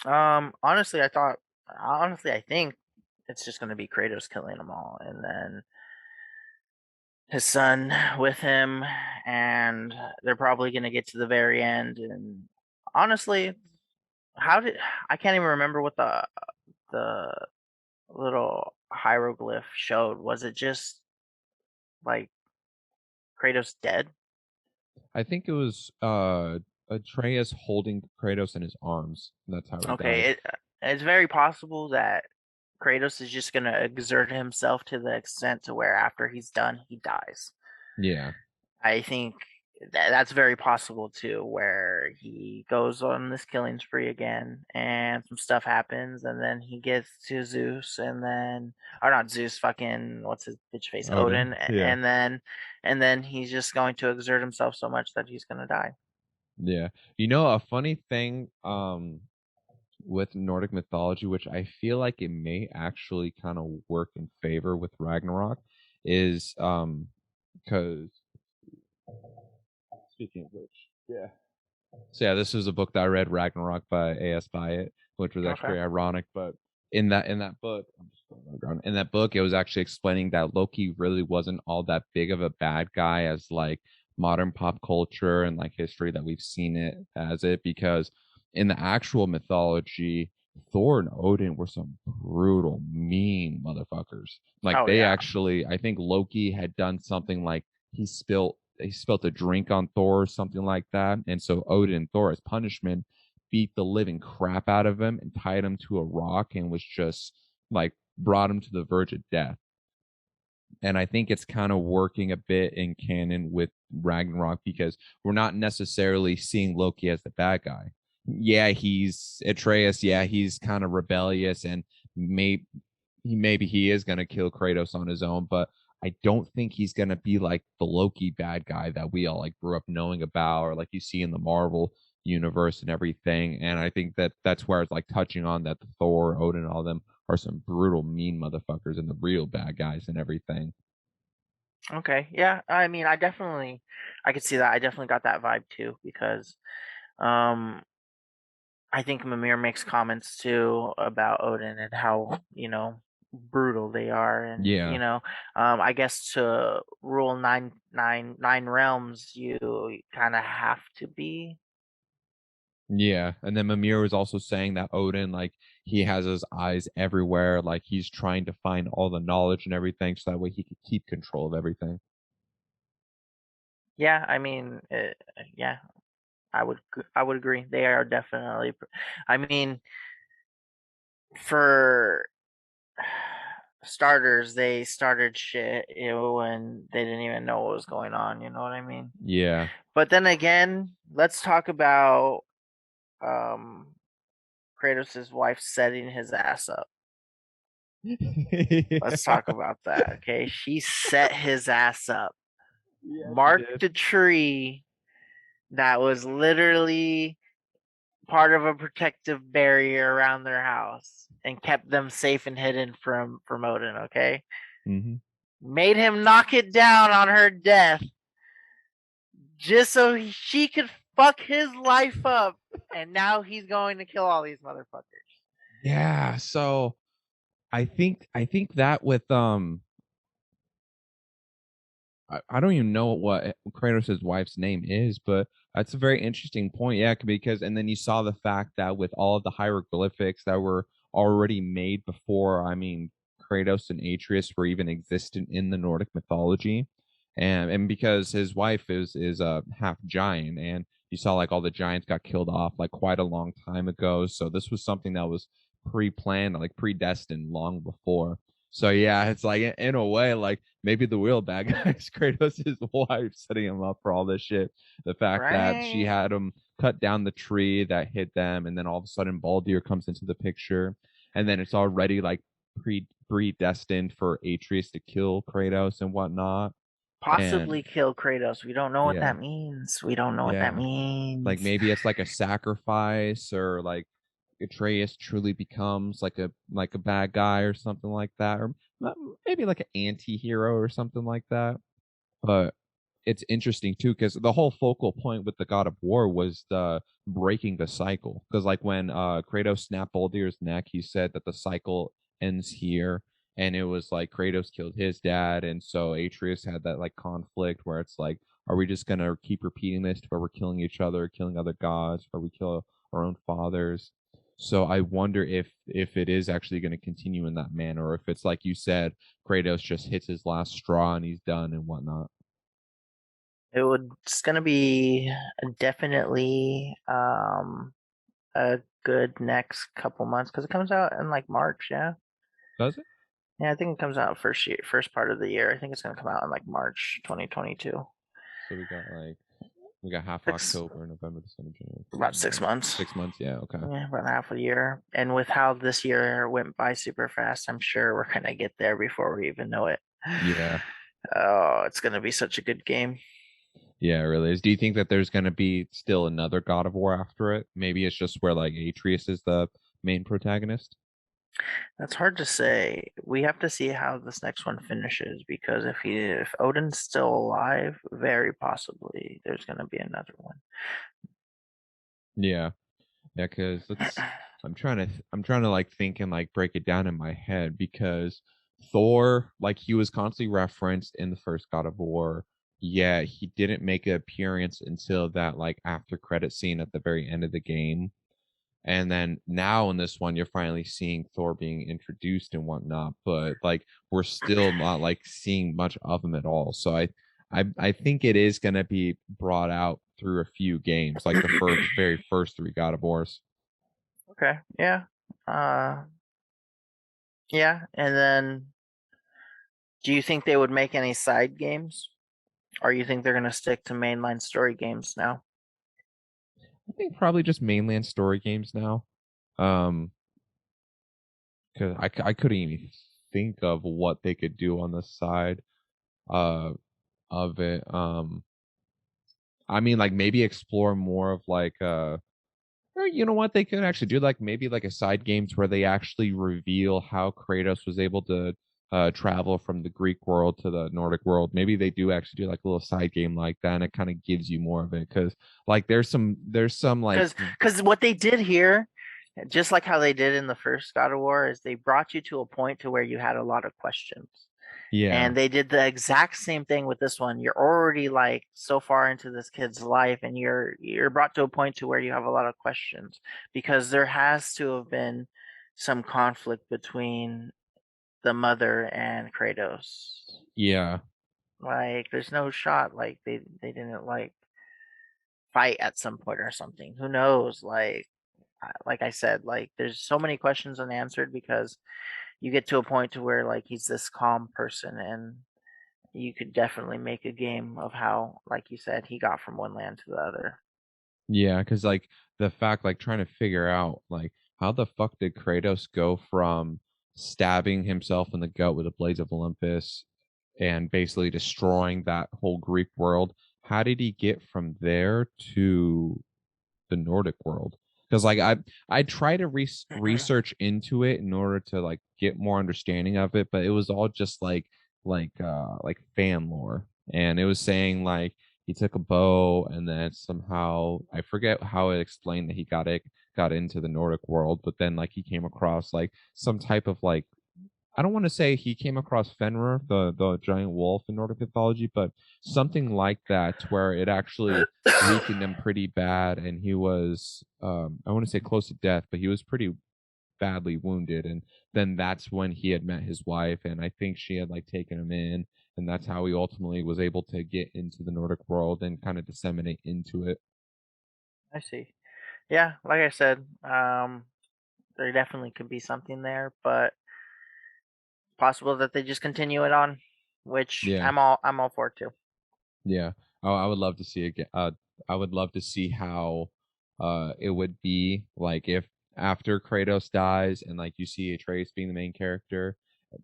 Honestly, I think it's just gonna be Kratos killing them all, and then his son with him, and they're probably gonna get to the very end. And honestly, how did I can't even remember what the little hieroglyph showed. Was it just like Kratos dead? I think it was Atreus holding Kratos in his arms. That's how he died. Okay, it's very possible that Kratos is just gonna exert himself to the extent to where after he's done, he dies. Yeah. I think that's very possible too, where he goes on this killing spree again, and some stuff happens, and then he gets to Zeus, and then or not Zeus, fucking what's his bitch face, Odin. Odin, Yeah. and then he's just going to exert himself so much that he's gonna die. Yeah. You know, a funny thing with Nordic mythology, which I feel like it may actually kind of work in favor with Ragnarok, is because speaking of which, yeah. So yeah, this was a book that I read, Ragnarok by A.S. Byatt, which was Okay. actually ironic. But in that book, I'm just going underground. In that book, it was actually explaining that Loki really wasn't all that big of a bad guy as like modern pop culture and like history that we've seen it as it because in the actual mythology, Thor and Odin were some brutal, mean motherfuckers. Like Oh they yeah. actually, I think Loki had done something like he spilled a drink on Thor or something like that. And so Odin and Thor, as punishment, beat the living crap out of him and tied him to a rock and was just like brought him to the verge of death. And I think it's kind of working a bit in canon with Ragnarok because we're not necessarily seeing Loki as the bad guy. Yeah, he's Atreus. Yeah, he's kind of rebellious and maybe he is going to kill Kratos on his own, but I don't think he's going to be like the Loki bad guy that we all like grew up knowing about or like you see in the Marvel universe and everything. And I think that that's where it's like touching on that the Thor, Odin, all them are some brutal, mean motherfuckers and the real bad guys and everything. Okay. Yeah. I mean, I could see that. I definitely got that vibe too because um I think Mimir makes comments too about Odin and how, brutal they are, and Yeah. I guess to rule nine realms, you kind of have to be. Yeah, and then Mimir was also saying that Odin, like, he has his eyes everywhere, like he's trying to find all the knowledge and everything, so that way he could keep control of everything. Yeah, I mean, yeah, I would agree. They are definitely. I mean, for starters, they started shit, when they didn't even know what was going on. You know what I mean? Yeah. But then again, let's talk about um Kratos' wife setting his ass up. Let's talk about that. Okay, she set his ass up. Yeah, she Marked did. a tree that was literally part of a protective barrier around their house and kept them safe and hidden from Odin. Okay, Hmm. made him knock it down on her death just so she could fuck his life up, and now he's going to kill all these motherfuckers. Yeah, so I think that with I don't even know what Kratos' wife's name is, but that's a very interesting point. Yeah, because and then you saw the fact that with all of the hieroglyphics that were already made before, I mean, Kratos and Atreus were even existent in the Nordic mythology, and because his wife is a half giant, and you saw like all the giants got killed off like quite a long time ago, so this was something that was pre-planned, like predestined long before. So yeah, it's like in a way, like maybe the real bad guy is Kratos' wife setting him up for all this shit. The fact that she Right? had him cut down the tree that hid them, and then all of a sudden Baldur comes into the picture, and then it's already like predestined for Atreus to kill Kratos and whatnot. And Possibly kill Kratos. We don't know what yeah, that means. We don't know what that yeah, like means. maybe it's like a sacrifice, or like Atreus truly becomes like a bad guy or something like that, or maybe like an anti-hero or something like that. But it's interesting too because the whole focal point with the God of War was the breaking the cycle. Because like when Kratos snapped Baldur's neck, he said that the cycle ends here, and it was like Kratos killed his dad, and so Atreus had that like conflict where it's like, are we just gonna keep repeating this to where we're killing each other, killing other gods, where we kill our own fathers? So I wonder if it is actually going to continue in that manner, or if it's like you said, Kratos just hits his last straw and he's done and whatnot. It's gonna be definitely a good next couple months because it comes out in like March. Yeah, Does it? yeah. I think it comes out first part of the year. I think it's gonna come out in like March 2022. So we got half Six October, November, December, January, About February, six March. months. 6 months, yeah, okay. Yeah, about half a year. And with how this year went by super fast, I'm sure we're gonna get there before we even know it. Yeah. Oh, it's gonna be such a good game. Yeah, it really is. Do you think that there's gonna be still another God of War after it? Maybe it's just where like Atreus is the main protagonist. That's hard to say. We have to see how this next one finishes because if Odin's still alive, very possibly there's gonna be another one. Yeah. Yeah, because I'm trying to like think and like break it down in my head because Thor, like he was constantly referenced in the first God of War. Yeah, he didn't make an appearance until that like after credit scene at the very end of the game. And then now in this one, you're finally seeing Thor being introduced and whatnot, but like we're still not like seeing much of him at all. So I think it is gonna be brought out through a few games, like the very first three God of Wars. Okay, yeah. Uh yeah, and then do you think they would make any side games? Or you think they're gonna stick to mainline story games now? I think probably just mainland story games now. Um, because I couldn't even think of what they could do on the side uh of it. I mean, like maybe explore more of like or you know what they could actually do, like maybe like a side games where they actually reveal how Kratos was able to travel from the Greek world to the Nordic world. Maybe they do actually do like a little side game like that, and it kind of gives you more of it because like there's some like Because what they did here, just like how they did in the first God of War, is they brought you to a point to where you had a lot of questions. yeah And they did the exact same thing with this one. You're already like so far into this kid's life, and you're brought to a point to where you have a lot of questions because there has to have been some conflict between the mother and Kratos. yeah Like, there's no shot like they didn't like fight at some point or something. Who knows? Like I said, like there's so many questions unanswered because you get to a point to where like he's this calm person, and you could definitely make a game of how, like you said, he got from one land to the other. Yeah, because like the fact, like trying to figure out like how the fuck did Kratos go from stabbing himself in the gut with the blades of Olympus and basically destroying that whole Greek world? How did he get from there to the Nordic world? Because like I try to research into it in order to like get more understanding of it, but it was all just like fan lore, and it was saying like he took a bow and then somehow I forget how it explained that he got into the Nordic world, but then like he came across like some type of like I don't want to say he came across Fenrir, the giant wolf in Nordic mythology, but something like that, to where it actually weakened him pretty bad, and he was I want to say close to death, but he was pretty badly wounded, and then that's when he had met his wife, and I think she had like taken him in, and that's how he ultimately was able to get into the Nordic world and kind of disseminate into it. I see. Yeah, like I said, there definitely could be something there, but possible that they just continue it on, which Yeah. I'm all for too. Yeah. Oh, I would love to see again. I would love to see how it would be like if after Kratos dies and like you see Atreus being the main character.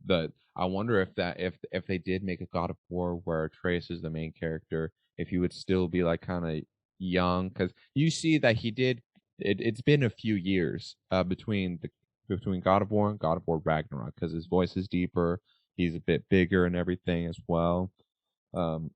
But I wonder if that if they did make a God of War where Atreus is the main character, if he would still be like kind of young, because you see that he did. It's been a few years between God of War and God of War Ragnarok because his voice is deeper, he's a bit bigger and everything as well. Um,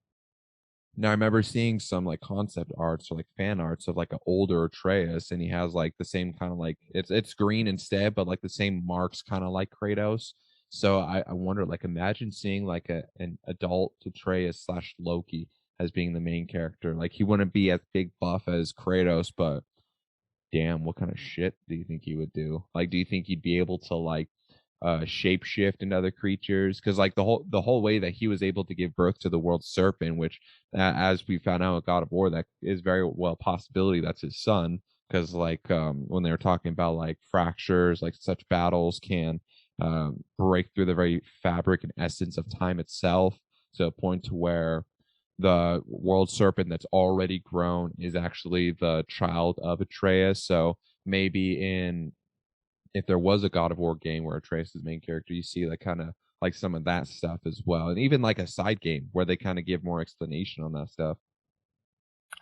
Now I remember seeing some like concept arts or like fan arts of like an older Atreus, and he has like the same kind of like it's green instead, but like the same marks kind of like Kratos. So I wonder, like, imagine seeing like an adult Atreus slash Loki as being the main character. Like he wouldn't be as big buff as Kratos, but damn, what kind of shit do you think he would do? Like, do you think he'd be able to like shapeshift into other creatures? Because like the whole way that he was able to give birth to the world serpent, which as we found out with God of War, that is very well a possibility that's his son. Because like when they were talking about like fractures, like such battles can break through the very fabric and essence of time itself to a point to where the world serpent that's already grown is actually the child of Atreus. So maybe in if there was a God of War game where Atreus is the main character, you see like kind of like some of that stuff as well, and even like a side game where they kind of give more explanation on that stuff.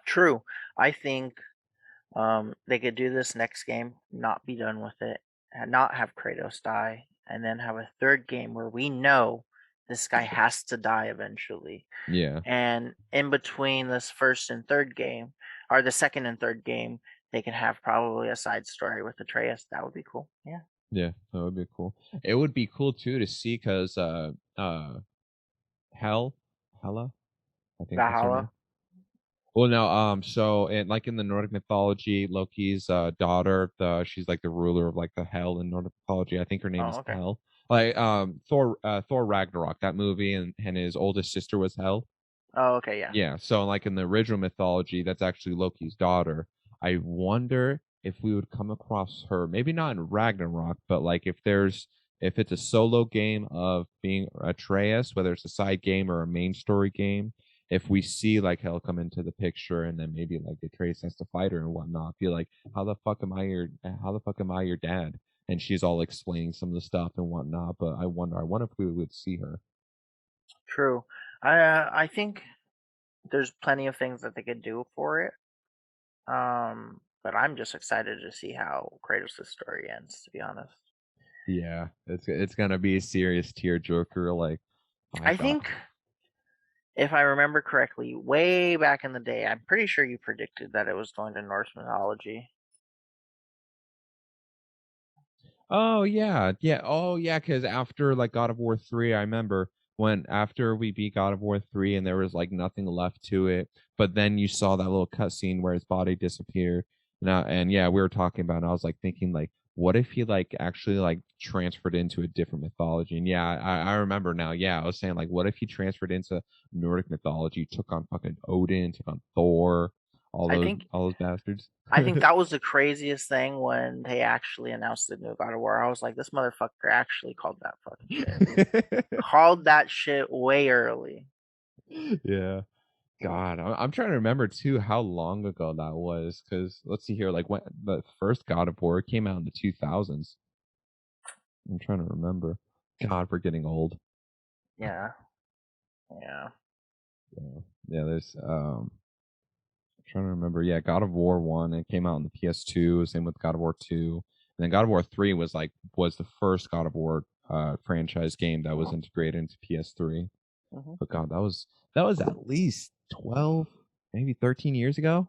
True. I think they could do this next game, not be done with it, and not have Kratos die, and then have a third game where we know this guy has to die eventually. Yeah, And in between this first and third game, or the second and third game, they can have probably a side story with Atreus. That would be cool. Yeah. yeah, that would be cool. It would be cool too to see because Hel Hela, I think that's her name. Valhalla. Well, no, so and like in the Nordic mythology, Loki's daughter, she's like the ruler of like the Hell in Nordic mythology. I think her name Oh, is okay. Hel. Like Thor Ragnarok, that movie, and his oldest sister was Hel. Oh, okay. Yeah. Yeah, so like in the original mythology, that's actually Loki's daughter. I wonder if we would come across her, maybe not in Ragnarok, but like if it's a solo game of being Atreus, whether it's a side game or a main story game, if we see like Hell come into the picture and then maybe like Atreus has to fight her and whatnot, be like, how the fuck am I your dad? And she's all explaining some of the stuff and whatnot. But I wonder if we would see her. True. I think there's plenty of things that they could do for it. But I'm just excited to see how Kratos' story ends. To be honest. Yeah, it's gonna be a serious tearjerker. Like, my I God. think if I remember correctly, way back in the day, I'm pretty sure you predicted that it was going to Norse mythology. Oh yeah, yeah. Oh yeah, because after like God of War 3, I remember when after we beat God of War 3 and there was like nothing left to it, but then you saw that little cutscene where his body disappeared. Now and yeah, we were talking about it, and I was like thinking like, what if he like actually like transferred into a different mythology? And yeah, I remember now. Yeah, I was saying like, what if he transferred into Nordic mythology, took on fucking Odin, took on Thor, I think all those bastards. I think that was the craziest thing when they actually announced the new God of War. I was like, this motherfucker actually called that fucking shit. Called that shit way early. Yeah. God, I'm trying to remember too how long ago that was. Because let's see here, like when the first God of War came out in the 2000s. I'm trying to remember. God, we're getting old. Yeah, yeah. Yeah, yeah. I'm trying to remember. Yeah, God of War 1. It came out on the PS2. Same with God of War 2, and then God of War 3 was the first God of War franchise game that was integrated into PS3. Hmm. But God, that was at least 12, maybe 13 years ago.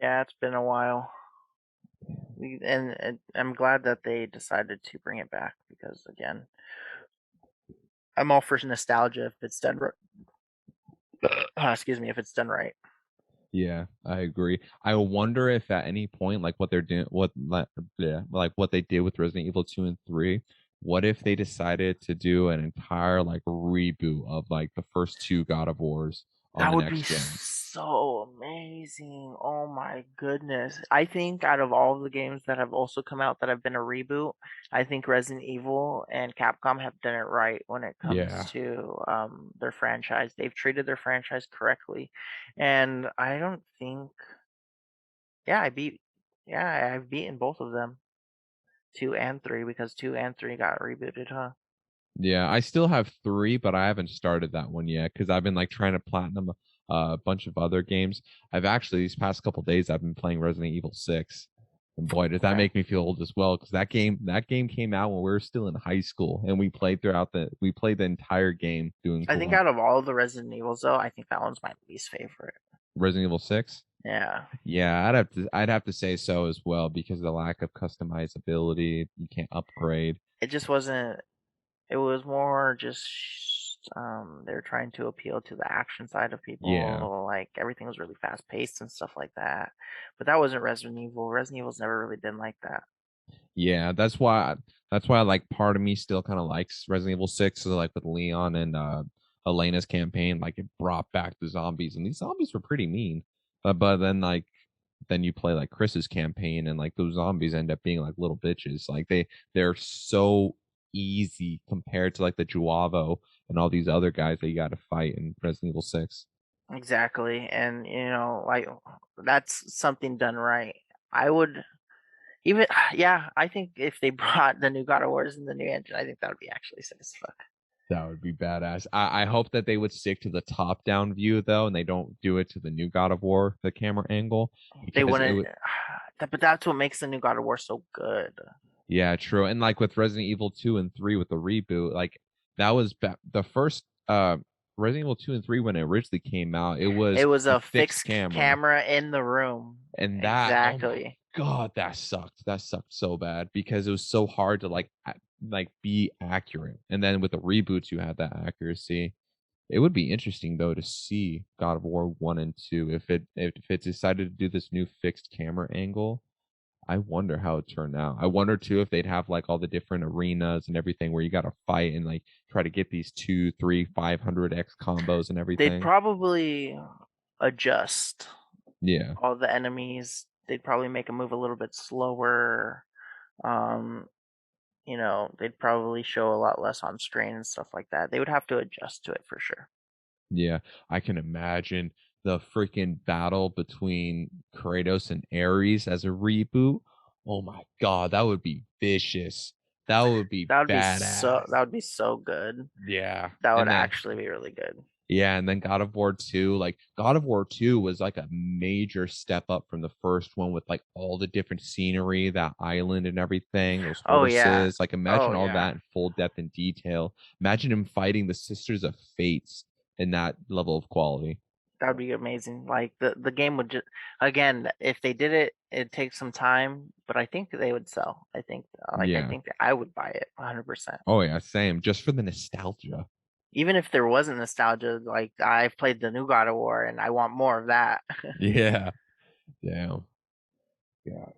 Yeah, it's been a while. And I'm glad that they decided to bring it back because, again, I'm all for nostalgia if it's done right. Excuse me, if it's done right. Yeah, I agree. I wonder if at any point, like what they're doing, yeah, like what they did with Resident Evil 2 and 3, what if they decided to do an entire like reboot of like the first two God of Wars on That the would be next gen? so amazing. Oh my goodness. I think out of all of the games that have also come out that have been a reboot, I think Resident Evil and Capcom have done it right when it comes Yeah. to their franchise. They've treated their franchise correctly. And I don't think yeah, I've beaten both of them. 2 and 3 because 2 and 3 got rebooted, huh? Yeah, I still have three, but I haven't started that one yet because I've been like trying to platinum a bunch of other games. I've actually these past couple days I've been playing Resident Evil 6. And boy, does that Okay. make me feel old as well because that game came out when we were still in high school and we played the entire game doing I think co-op. out of all the Resident Evils though, I think that one's my least favorite. Resident Evil 6? Yeah. Yeah, I'd have to say so as well because of the lack of customizability, you can't upgrade. It just wasn't it was more just they're trying to appeal to the action side of Yeah. people, like everything was really fast paced and stuff like that. But that wasn't Resident Evil. Resident Evil's never really been like that. Yeah, that's why like part of me still kind of likes Resident Evil 6, so like with Leon and Elena's campaign, like it brought back the zombies, and these zombies were pretty mean. But then like then you play like Chris's campaign and like those zombies end up being like little bitches. Like they're so easy compared to like the Juavo and all these other guys that you got to fight in Resident Evil 6. Exactly. And like that's something done right. I would even yeah, I think if they brought the new God of Wars in the new engine, I think that would be actually sick as fuck. That would be badass. I hope that they would stick to the top down view though, and they don't do it to the new God of War, the camera angle, They because it wouldn't would. but that's what makes the new God of War so good. Yeah, true. And like with Resident Evil 2 and 3 with the reboot, like that was the first Resident Evil 2 and 3 when it originally came out, it It was was a a fixed fixed camera. camera in the room. And that, oh my Exactly. God, that sucked. That sucked so bad because it was so hard to like be accurate. And then with the reboots you had that accuracy. It would be interesting though to see God of War 1 and 2 if it decided to do this new fixed camera angle. I wonder how it turned out. I wonder too if they'd have like all the different arenas and everything where you got to fight and like try to get these 2, 3, 500x combos and They'd everything. probably adjust Yeah. all the enemies. They'd probably make them move a little bit slower. Um, they'd probably show a lot less on screen and stuff like that. They would have to adjust to it for sure. Yeah, I can imagine the freaking battle between Kratos and Ares as a reboot. Oh my God, that would be vicious. That would be That would be badass. so good. Yeah. That would And then actually be really good. Yeah, and then God of War 2, like God of War 2 was like a major step up from the first one with like all the different scenery, that island and everything, those Oh yeah. horses. Like Oh imagine all yeah. that in full depth and detail. Imagine him fighting the Sisters of Fates in that level of quality. That would be amazing. Like the game would just, again, if they did it, it'd take some time, but I think they would sell. I Yeah. think that I would buy it 100%. Oh yeah, same. Just for the nostalgia. Even if there wasn't nostalgia, like I've played the new God of War and I want more of that. Yeah. Damn. Yeah.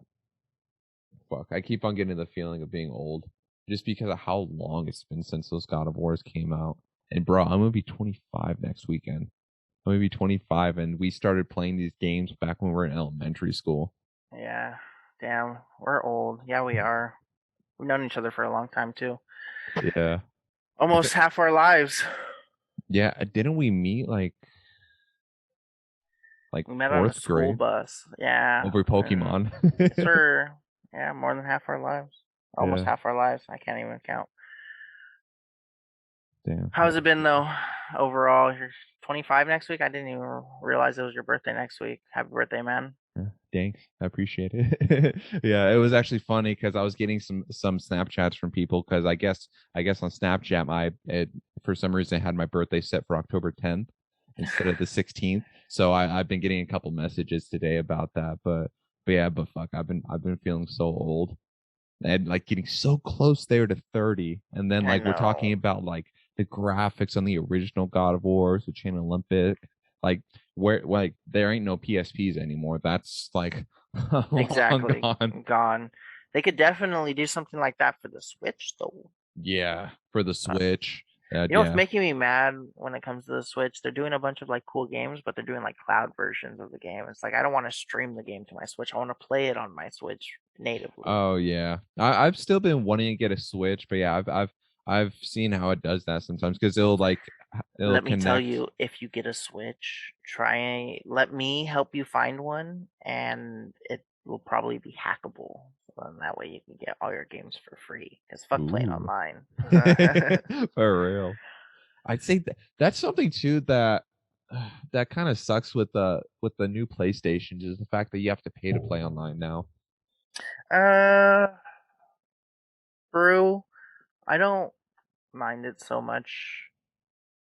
Fuck. I keep on getting the feeling of being old just because of how long it's been since those God of Wars came out. And bro, I'm gonna be 25 next weekend. I'm gonna be 25, and we started playing these games back when we were in elementary school. Yeah. Damn, we're old. Yeah, we are. We've known each other for a long time too. Yeah. I Almost think half our lives. yeah, didn't we meet like We met on a fourth school grade bus. Yeah. over And Pokemon? yes, sir. Yeah, more than half our lives. Almost Yeah, half our lives. I can't even count. damn. How's it been though? Overall, you're 25 next week. I didn't even realize it was your birthday next week. Happy birthday, man. Yeah, thanks. I appreciate it. Yeah, it was actually funny because I was getting some Snapchats from people because I guess on Snapchat for some reason had my birthday set for October 10th instead of the 16th. So I've been getting a couple messages today about that. But yeah, but fuck, I've been feeling so old and like getting so close there to 30. And then I like we're talking know. about like the graphics on the original God of War, the Chain Olympic, like where like there ain't no PSPs anymore. That's like long Exactly. gone. Gone. They could definitely do something like that for the Switch though. Yeah, for the Uh, Switch. you know what's Yeah. making me mad when it comes to the Switch? They're doing a bunch of like cool games, but they're doing like cloud versions of the game. It's like I don't want to stream the game to my Switch. I want to play it on my Switch natively. Oh yeah. I've still been wanting to get a Switch, but yeah, I've seen how it does that sometimes because it'll Let me tell connect. you, if you get a Switch, let me help you find one, and it will probably be hackable. So then that way you can get all your games for free. Cause fuck playing Ooh. online. For real. I'd say that's something too that that kind of sucks with the new PlayStations is the fact that you have to pay to play online now. uh, Brew, I don't mind it so much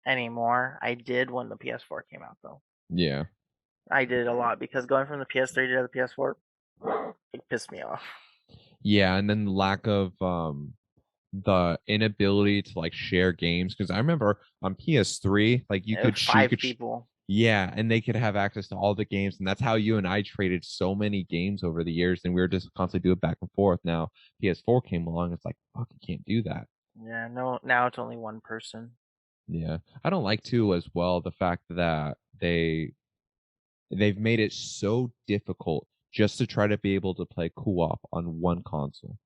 anymore. I did when the PS4 came out, though. Yeah. I did a lot because going from the PS3 to the PS4, it pissed me off. Yeah, and then the lack of the inability to like share games because I remember on PS3 like you Five could people. yeah, and they could have access to all the games, and that's how you and I traded so many games over the years, and we were just constantly doing back and forth. Now PS4 came along, it's like fuck, you can't do that. Yeah, no, now it's only one person. Yeah, I don't like too as well the fact that they've made it so difficult just to try to be able to play co-op on one console.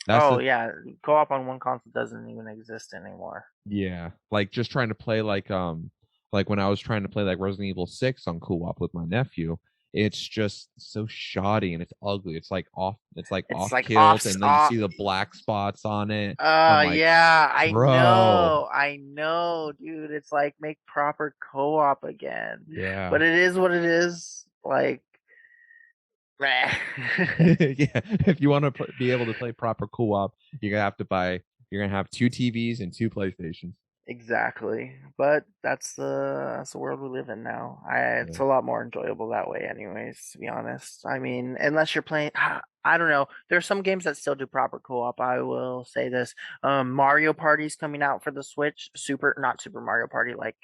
That's Oh the yeah, co-op on one console doesn't even exist anymore. yeah, like just trying to play like when I was trying to play like Resident Evil 6 on co-op with my nephew, it's just so shoddy and it's ugly. It's like It's off like killed off. and then you see the black spots on it. I'm like, Yeah, bro, I know, dude. It's like make proper co-op again, yeah. but it is what it is. Like, meh. Yeah, if you want to be able to play proper co-op, you're gonna have two TVs and two PlayStations. Exactly. But that's the world we live in now. Yeah. It's a lot more enjoyable that way anyways, to be honest. I mean, unless you're playing I don't know. There are some games that still do proper co-op. I will say this. Mario Party's coming out for the Switch. Not Super Mario Party, like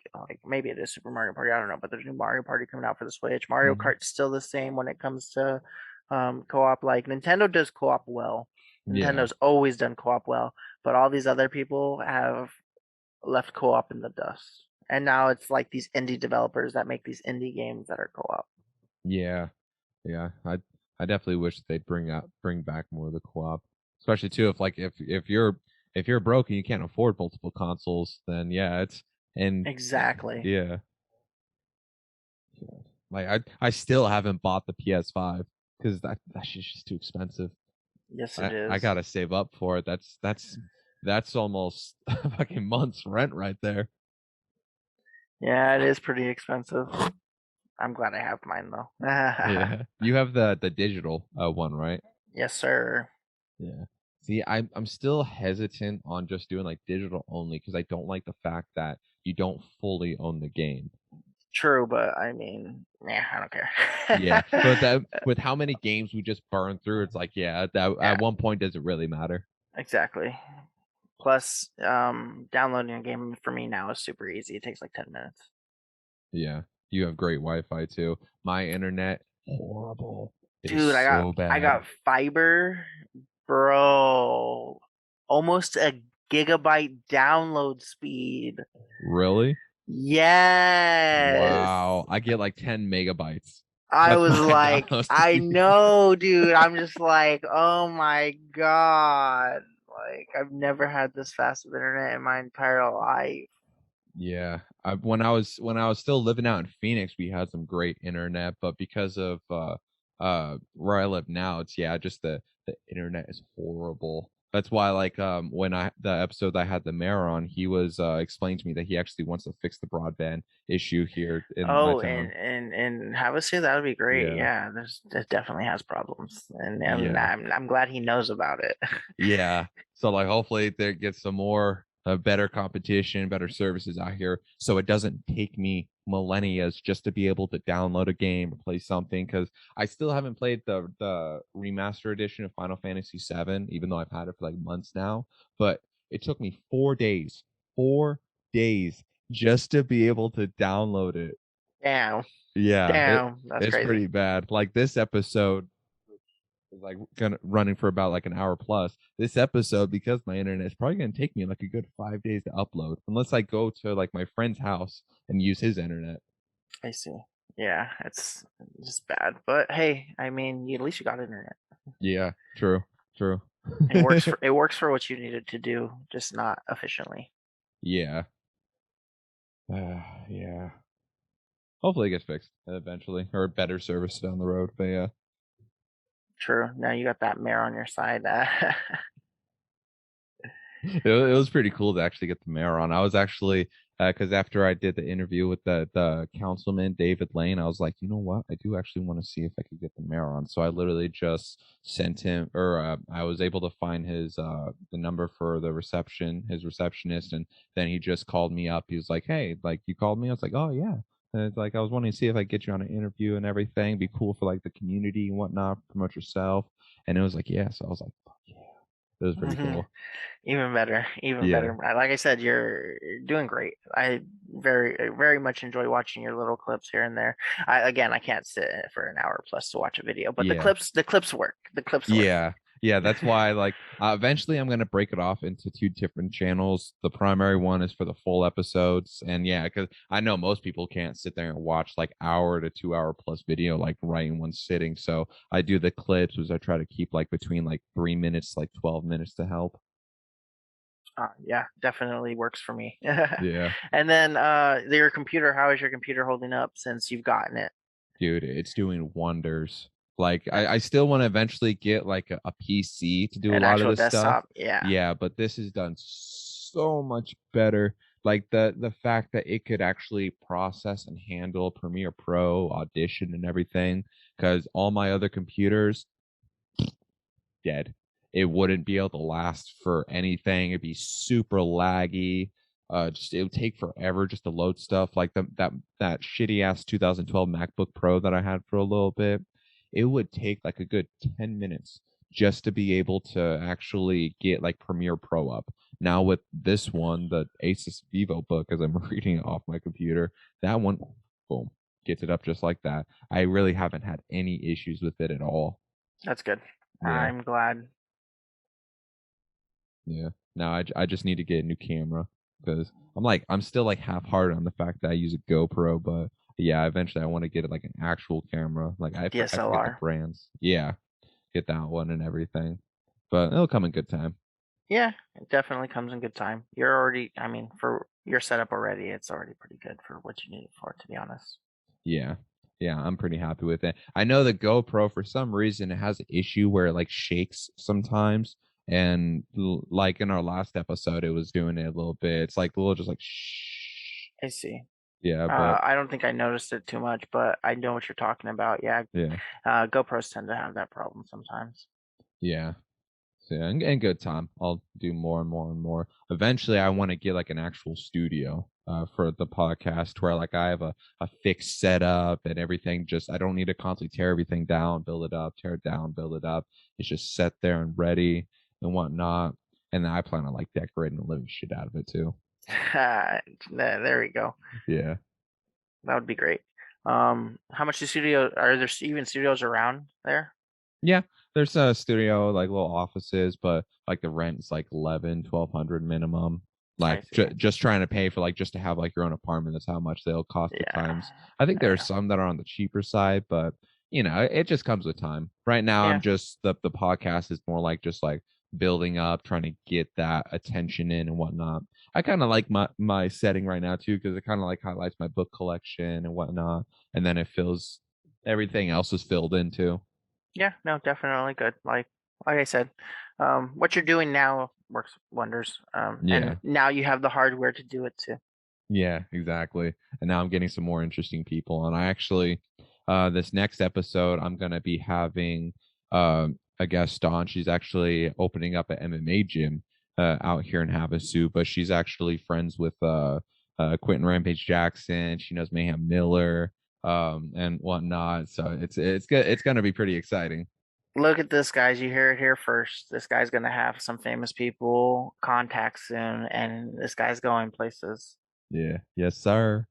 maybe it is Super Mario Party, I don't know, but there's new Mario Party coming out for the Switch. Mario Mhm. Kart's still the same when it comes to co-op. Like Nintendo does co-op well. Yeah. Nintendo's always done co-op well, but all these other people have left co-op in the dust. And now it's like these indie developers that make these indie games that are co-op. Yeah. Yeah. I definitely wish they'd bring back more of the co-op. Especially too if you're broke and you can't afford multiple consoles, then yeah, it's and Exactly. yeah. Like I still haven't bought the PS5 because that shit's just too expensive. Yes, it I is. gotta save up for it. That's almost fucking month's rent right there. Yeah, it is pretty expensive. I'm glad I have mine though. Yeah. You have the digital one, right? Yes, sir. Yeah. See, I'm still hesitant on just doing like digital only because I don't like the fact that you don't fully own the game. True, but I mean, yeah, I don't Yeah, but care. that with how many games we just burned through, it's like, yeah, that Yeah, at one point does it really matter? exactly. Plus, downloading a game for me now is super easy. It takes like 10 minutes. Yeah, you have great Wi-Fi too. My internet, horrible. It is Dude, so I bad. got fiber, bro. Almost a gigabyte download speed. Really? Yes. Wow. I get like 10 megabytes. I That's was my like, download I speed. know, dude. I'm just like, oh my God. Like, I've never had this fast of internet in my entire life. Yeah, when I was still living out in Phoenix, we had some great internet, but because of where I live now, it's yeah, just the internet is horrible. That's why like when I the episode I had the mayor on, he was explaining to me that he actually wants to fix the broadband issue here in my Oh, town. and Havasu, that would be great. Yeah. Yeah, it definitely has problems, and Yeah. I'm glad he knows about it. Yeah. So like hopefully there gets some more better competition, better services out here so it doesn't take me millennia just to be able to download a game or play something cuz I still haven't played the remaster edition of Final Fantasy 7 even though I've had it for like months now, but it took me 4 days. 4 days just to be able to download it. Damn, Yeah, damn, that's it's crazy. pretty bad. Like this episode is like gonna running for about like an hour plus. This episode, because my internet is probably gonna take me like a good 5 days to upload, unless I go to like my friend's house and use his internet. I see. Yeah, it's just bad, but hey, I mean, at least you got internet. Yeah, true, true. It works for what you needed to do, just not efficiently. Yeah, yeah. Hopefully it gets fixed eventually, or better service down the road. But yeah, True. Now you got that mayor on your side. it was pretty cool to actually get the mayor on. I was actually because after I did the interview with the councilman David Lane, I was like, you know what, I do actually want to see if I could get the mayor on. So I literally just sent him, or I was able to find his the number for the reception, his receptionist, and then he just called me up. He was like, hey, like you called me. I was like, oh yeah. And it's like I was wanting to see if I could get you on an interview and everything, be cool for like the community and whatnot, promote yourself. And it was like, yeah. So I was like, fuck yeah, it was pretty cool. Even better, even Yeah. better. Like I said, you're doing great. I very much enjoy watching your little clips here and there. I can't sit for an hour plus to watch a video, but Yeah. the clips work. The clips work. Yeah. Yeah, that's why like eventually I'm going to break it off into two different channels. The primary one is for the full episodes and yeah, cuz I know most people can't sit there and watch like hour to 2 hour plus video like right in one sitting. So I do the clips which I try to keep like between like 3 minutes like 12 minutes to help. Yeah, definitely works for me. Yeah. And then your computer, how is your computer holding up since you've gotten it? Dude, it's doing wonders. Like I still want to eventually get like a PC to do a An lot of actual this stuff. desktop? Yeah. Yeah, but this is done so much better. Like the fact that it could actually process and handle Premiere Pro, Audition, and everything. Because all my other computers dead. It wouldn't be able to last for anything. It'd be super laggy. Just it would take forever just to load stuff. Like that shitty ass 2012 MacBook Pro that I had for a little bit. It would take like a good 10 minutes just to be able to actually get like Premiere Pro up. Now with this one, the Asus VivoBook, as I'm reading it off my computer, that one, boom, gets it up just like that. I really haven't had any issues with it at all. That's good. Yeah. I'm glad. Yeah. Now I just need to get a new camera because I'm still like half hard on the fact that I use a GoPro, but yeah, eventually I want to get like an actual camera. Like I forget the DSLR. brands. Yeah, get that one and everything. But it'll come in good time. Yeah, it definitely comes in good time. You're already, I mean, for your setup already, it's already pretty good for what you need it for, to be honest. Yeah. Yeah, I'm pretty happy with it. I know the GoPro for some reason it has an issue where it like shakes sometimes. And like in our last episode, it was doing it a little bit. It's like a little just like shh. I see. Yeah, but I don't think I noticed it too much, but I know what you're talking about. Yeah, yeah, GoPros tend to have that problem sometimes. yeah. So, yeah, and good time. I'll do more and more and more. Eventually, I want to get like an actual studio for the podcast where like I have a fixed setup and everything. Just I don't need to constantly tear everything down, build it up, tear it down, build it up. It's just set there and ready and whatnot. And then I plan on like decorating the living shit out of it too. There we go. Yeah. That would be great. How much the studio are there even studios around there? Yeah, there's a studio, like little offices, but like the rent's like 1200 minimum. I Like see. just trying to pay for like just to have like your own apartment. That's how much they'll cost at Yeah. times. I think there are Yeah. some that are on the cheaper side, but it just comes with time. Right now, Yeah. I'm just the podcast is more like just like building up, trying to get that attention in and whatnot. I kind of like my setting right now too, because it kind of like highlights my book collection and whatnot, and then it feels everything else is filled in too. Yeah, no, definitely good. Like I said, what you're doing now works wonders. And Yeah. now you have the hardware to do it too. Yeah, exactly. And now I'm getting some more interesting people. And I actually, this next episode, I'm gonna be having a guest on. She's actually opening up an MMA gym out here in Havasu, but she's actually friends with Quentin Rampage Jackson. She knows Mayhem Miller and whatnot. So it's good. It's gonna be pretty exciting. Look at this, guys. You hear it here first. This guy's gonna have some famous people contact soon, and this guy's going places. Yeah. Yes, sir.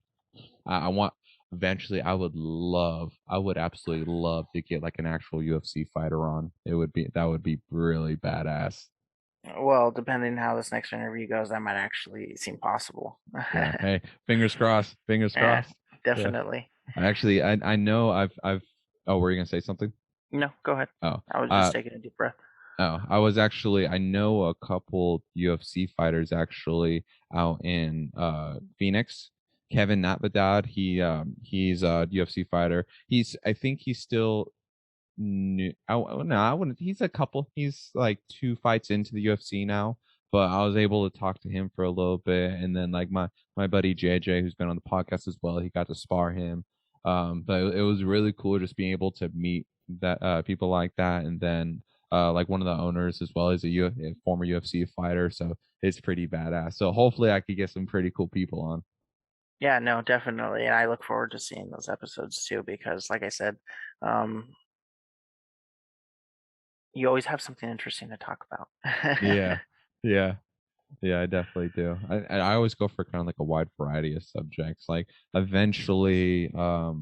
I want eventually I would absolutely love to get like an actual UFC fighter on. That would be really badass. Well, depending how this next interview goes, that might actually seem possible. Yeah. Hey, fingers crossed. Fingers Yeah, crossed. Yeah. definitely. I know I've oh, were you gonna say something? No, go ahead. Oh. I was just taking a deep breath. Oh, I was actually I know a couple UFC fighters actually out in Phoenix. Kevin Notvedad, he's a UFC fighter. I think he's still new. No, I wouldn't. He's a couple. He's like 2 fights into the UFC now. But I was able to talk to him for a little bit, and then like my buddy JJ, who's been on the podcast as well, he got to spar him. But it was really cool just being able to meet that people like that, and then like one of the owners as well as a former UFC fighter. So it's pretty badass. So hopefully I could get some pretty cool people on. Yeah, no, definitely. And I look forward to seeing those episodes too, because like I said, um, you always have something interesting to talk about. Yeah, yeah. Yeah, I definitely do. I always go for kind of like a wide variety of subjects. Like eventually, I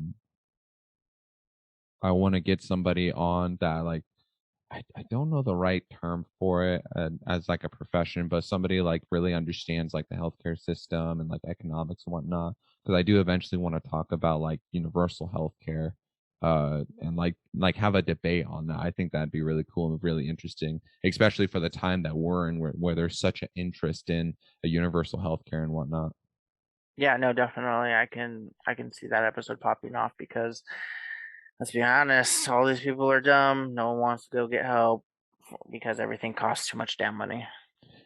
want to get somebody on that like I don't know the right term for it as like a profession, but somebody like really understands like the healthcare system and like economics and whatnot. Because I do eventually want to talk about like universal healthcare, and like have a debate on that. I think that'd be really cool and really interesting, especially for the time that we're in, where there's such an interest in a universal healthcare and whatnot. Yeah, no, definitely. I can see that episode popping off because let's be honest, all these people are dumb. No one wants to go get help because everything costs too much damn money.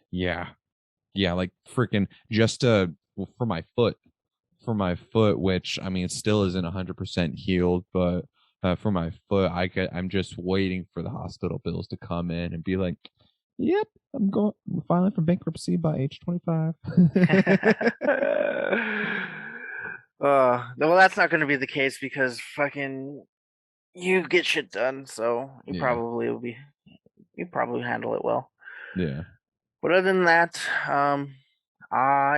Yeah, yeah, like freaking just well, for my foot, which I mean, it still isn't 100% healed, but for my foot, I'm just waiting for the hospital bills to come in and be like, "Yep, I'm filing for bankruptcy by age 25." Well, that's not going to be the case because fucking you get shit done, so Yeah, you probably handle it well. yeah. But other than that,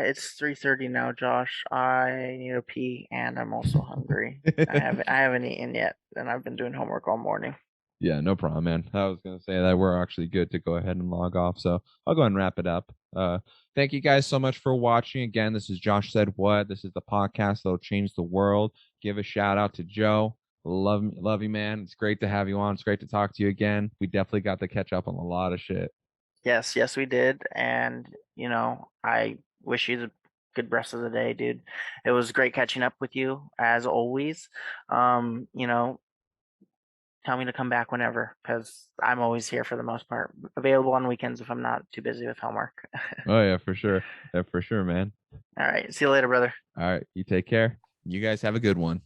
it's 3:30 now, Josh. I need to pee and I'm also hungry. I haven't eaten yet, and I've been doing homework all morning. Yeah, no problem, man. I was gonna say that we're actually good to go ahead and log off, so I'll go ahead and wrap it up. Thank you guys so much for watching. Again, this is Josh Said What. This is the podcast that'll change the world. Give a shout out to Joe. Love you, man. It's great to have you on. It's great to talk to you again. We definitely got to catch up on a lot of shit. Yes, yes, we did, and I wish you the good rest of the day, dude. It was great catching up with you as always. Um, you know, Tell me to come back whenever, because I'm always here for the most part. Available on weekends if I'm not too busy with homework. Oh yeah, for sure. Yeah, for sure, man. All right. See you later, brother. All right, you take care. You guys have a good one.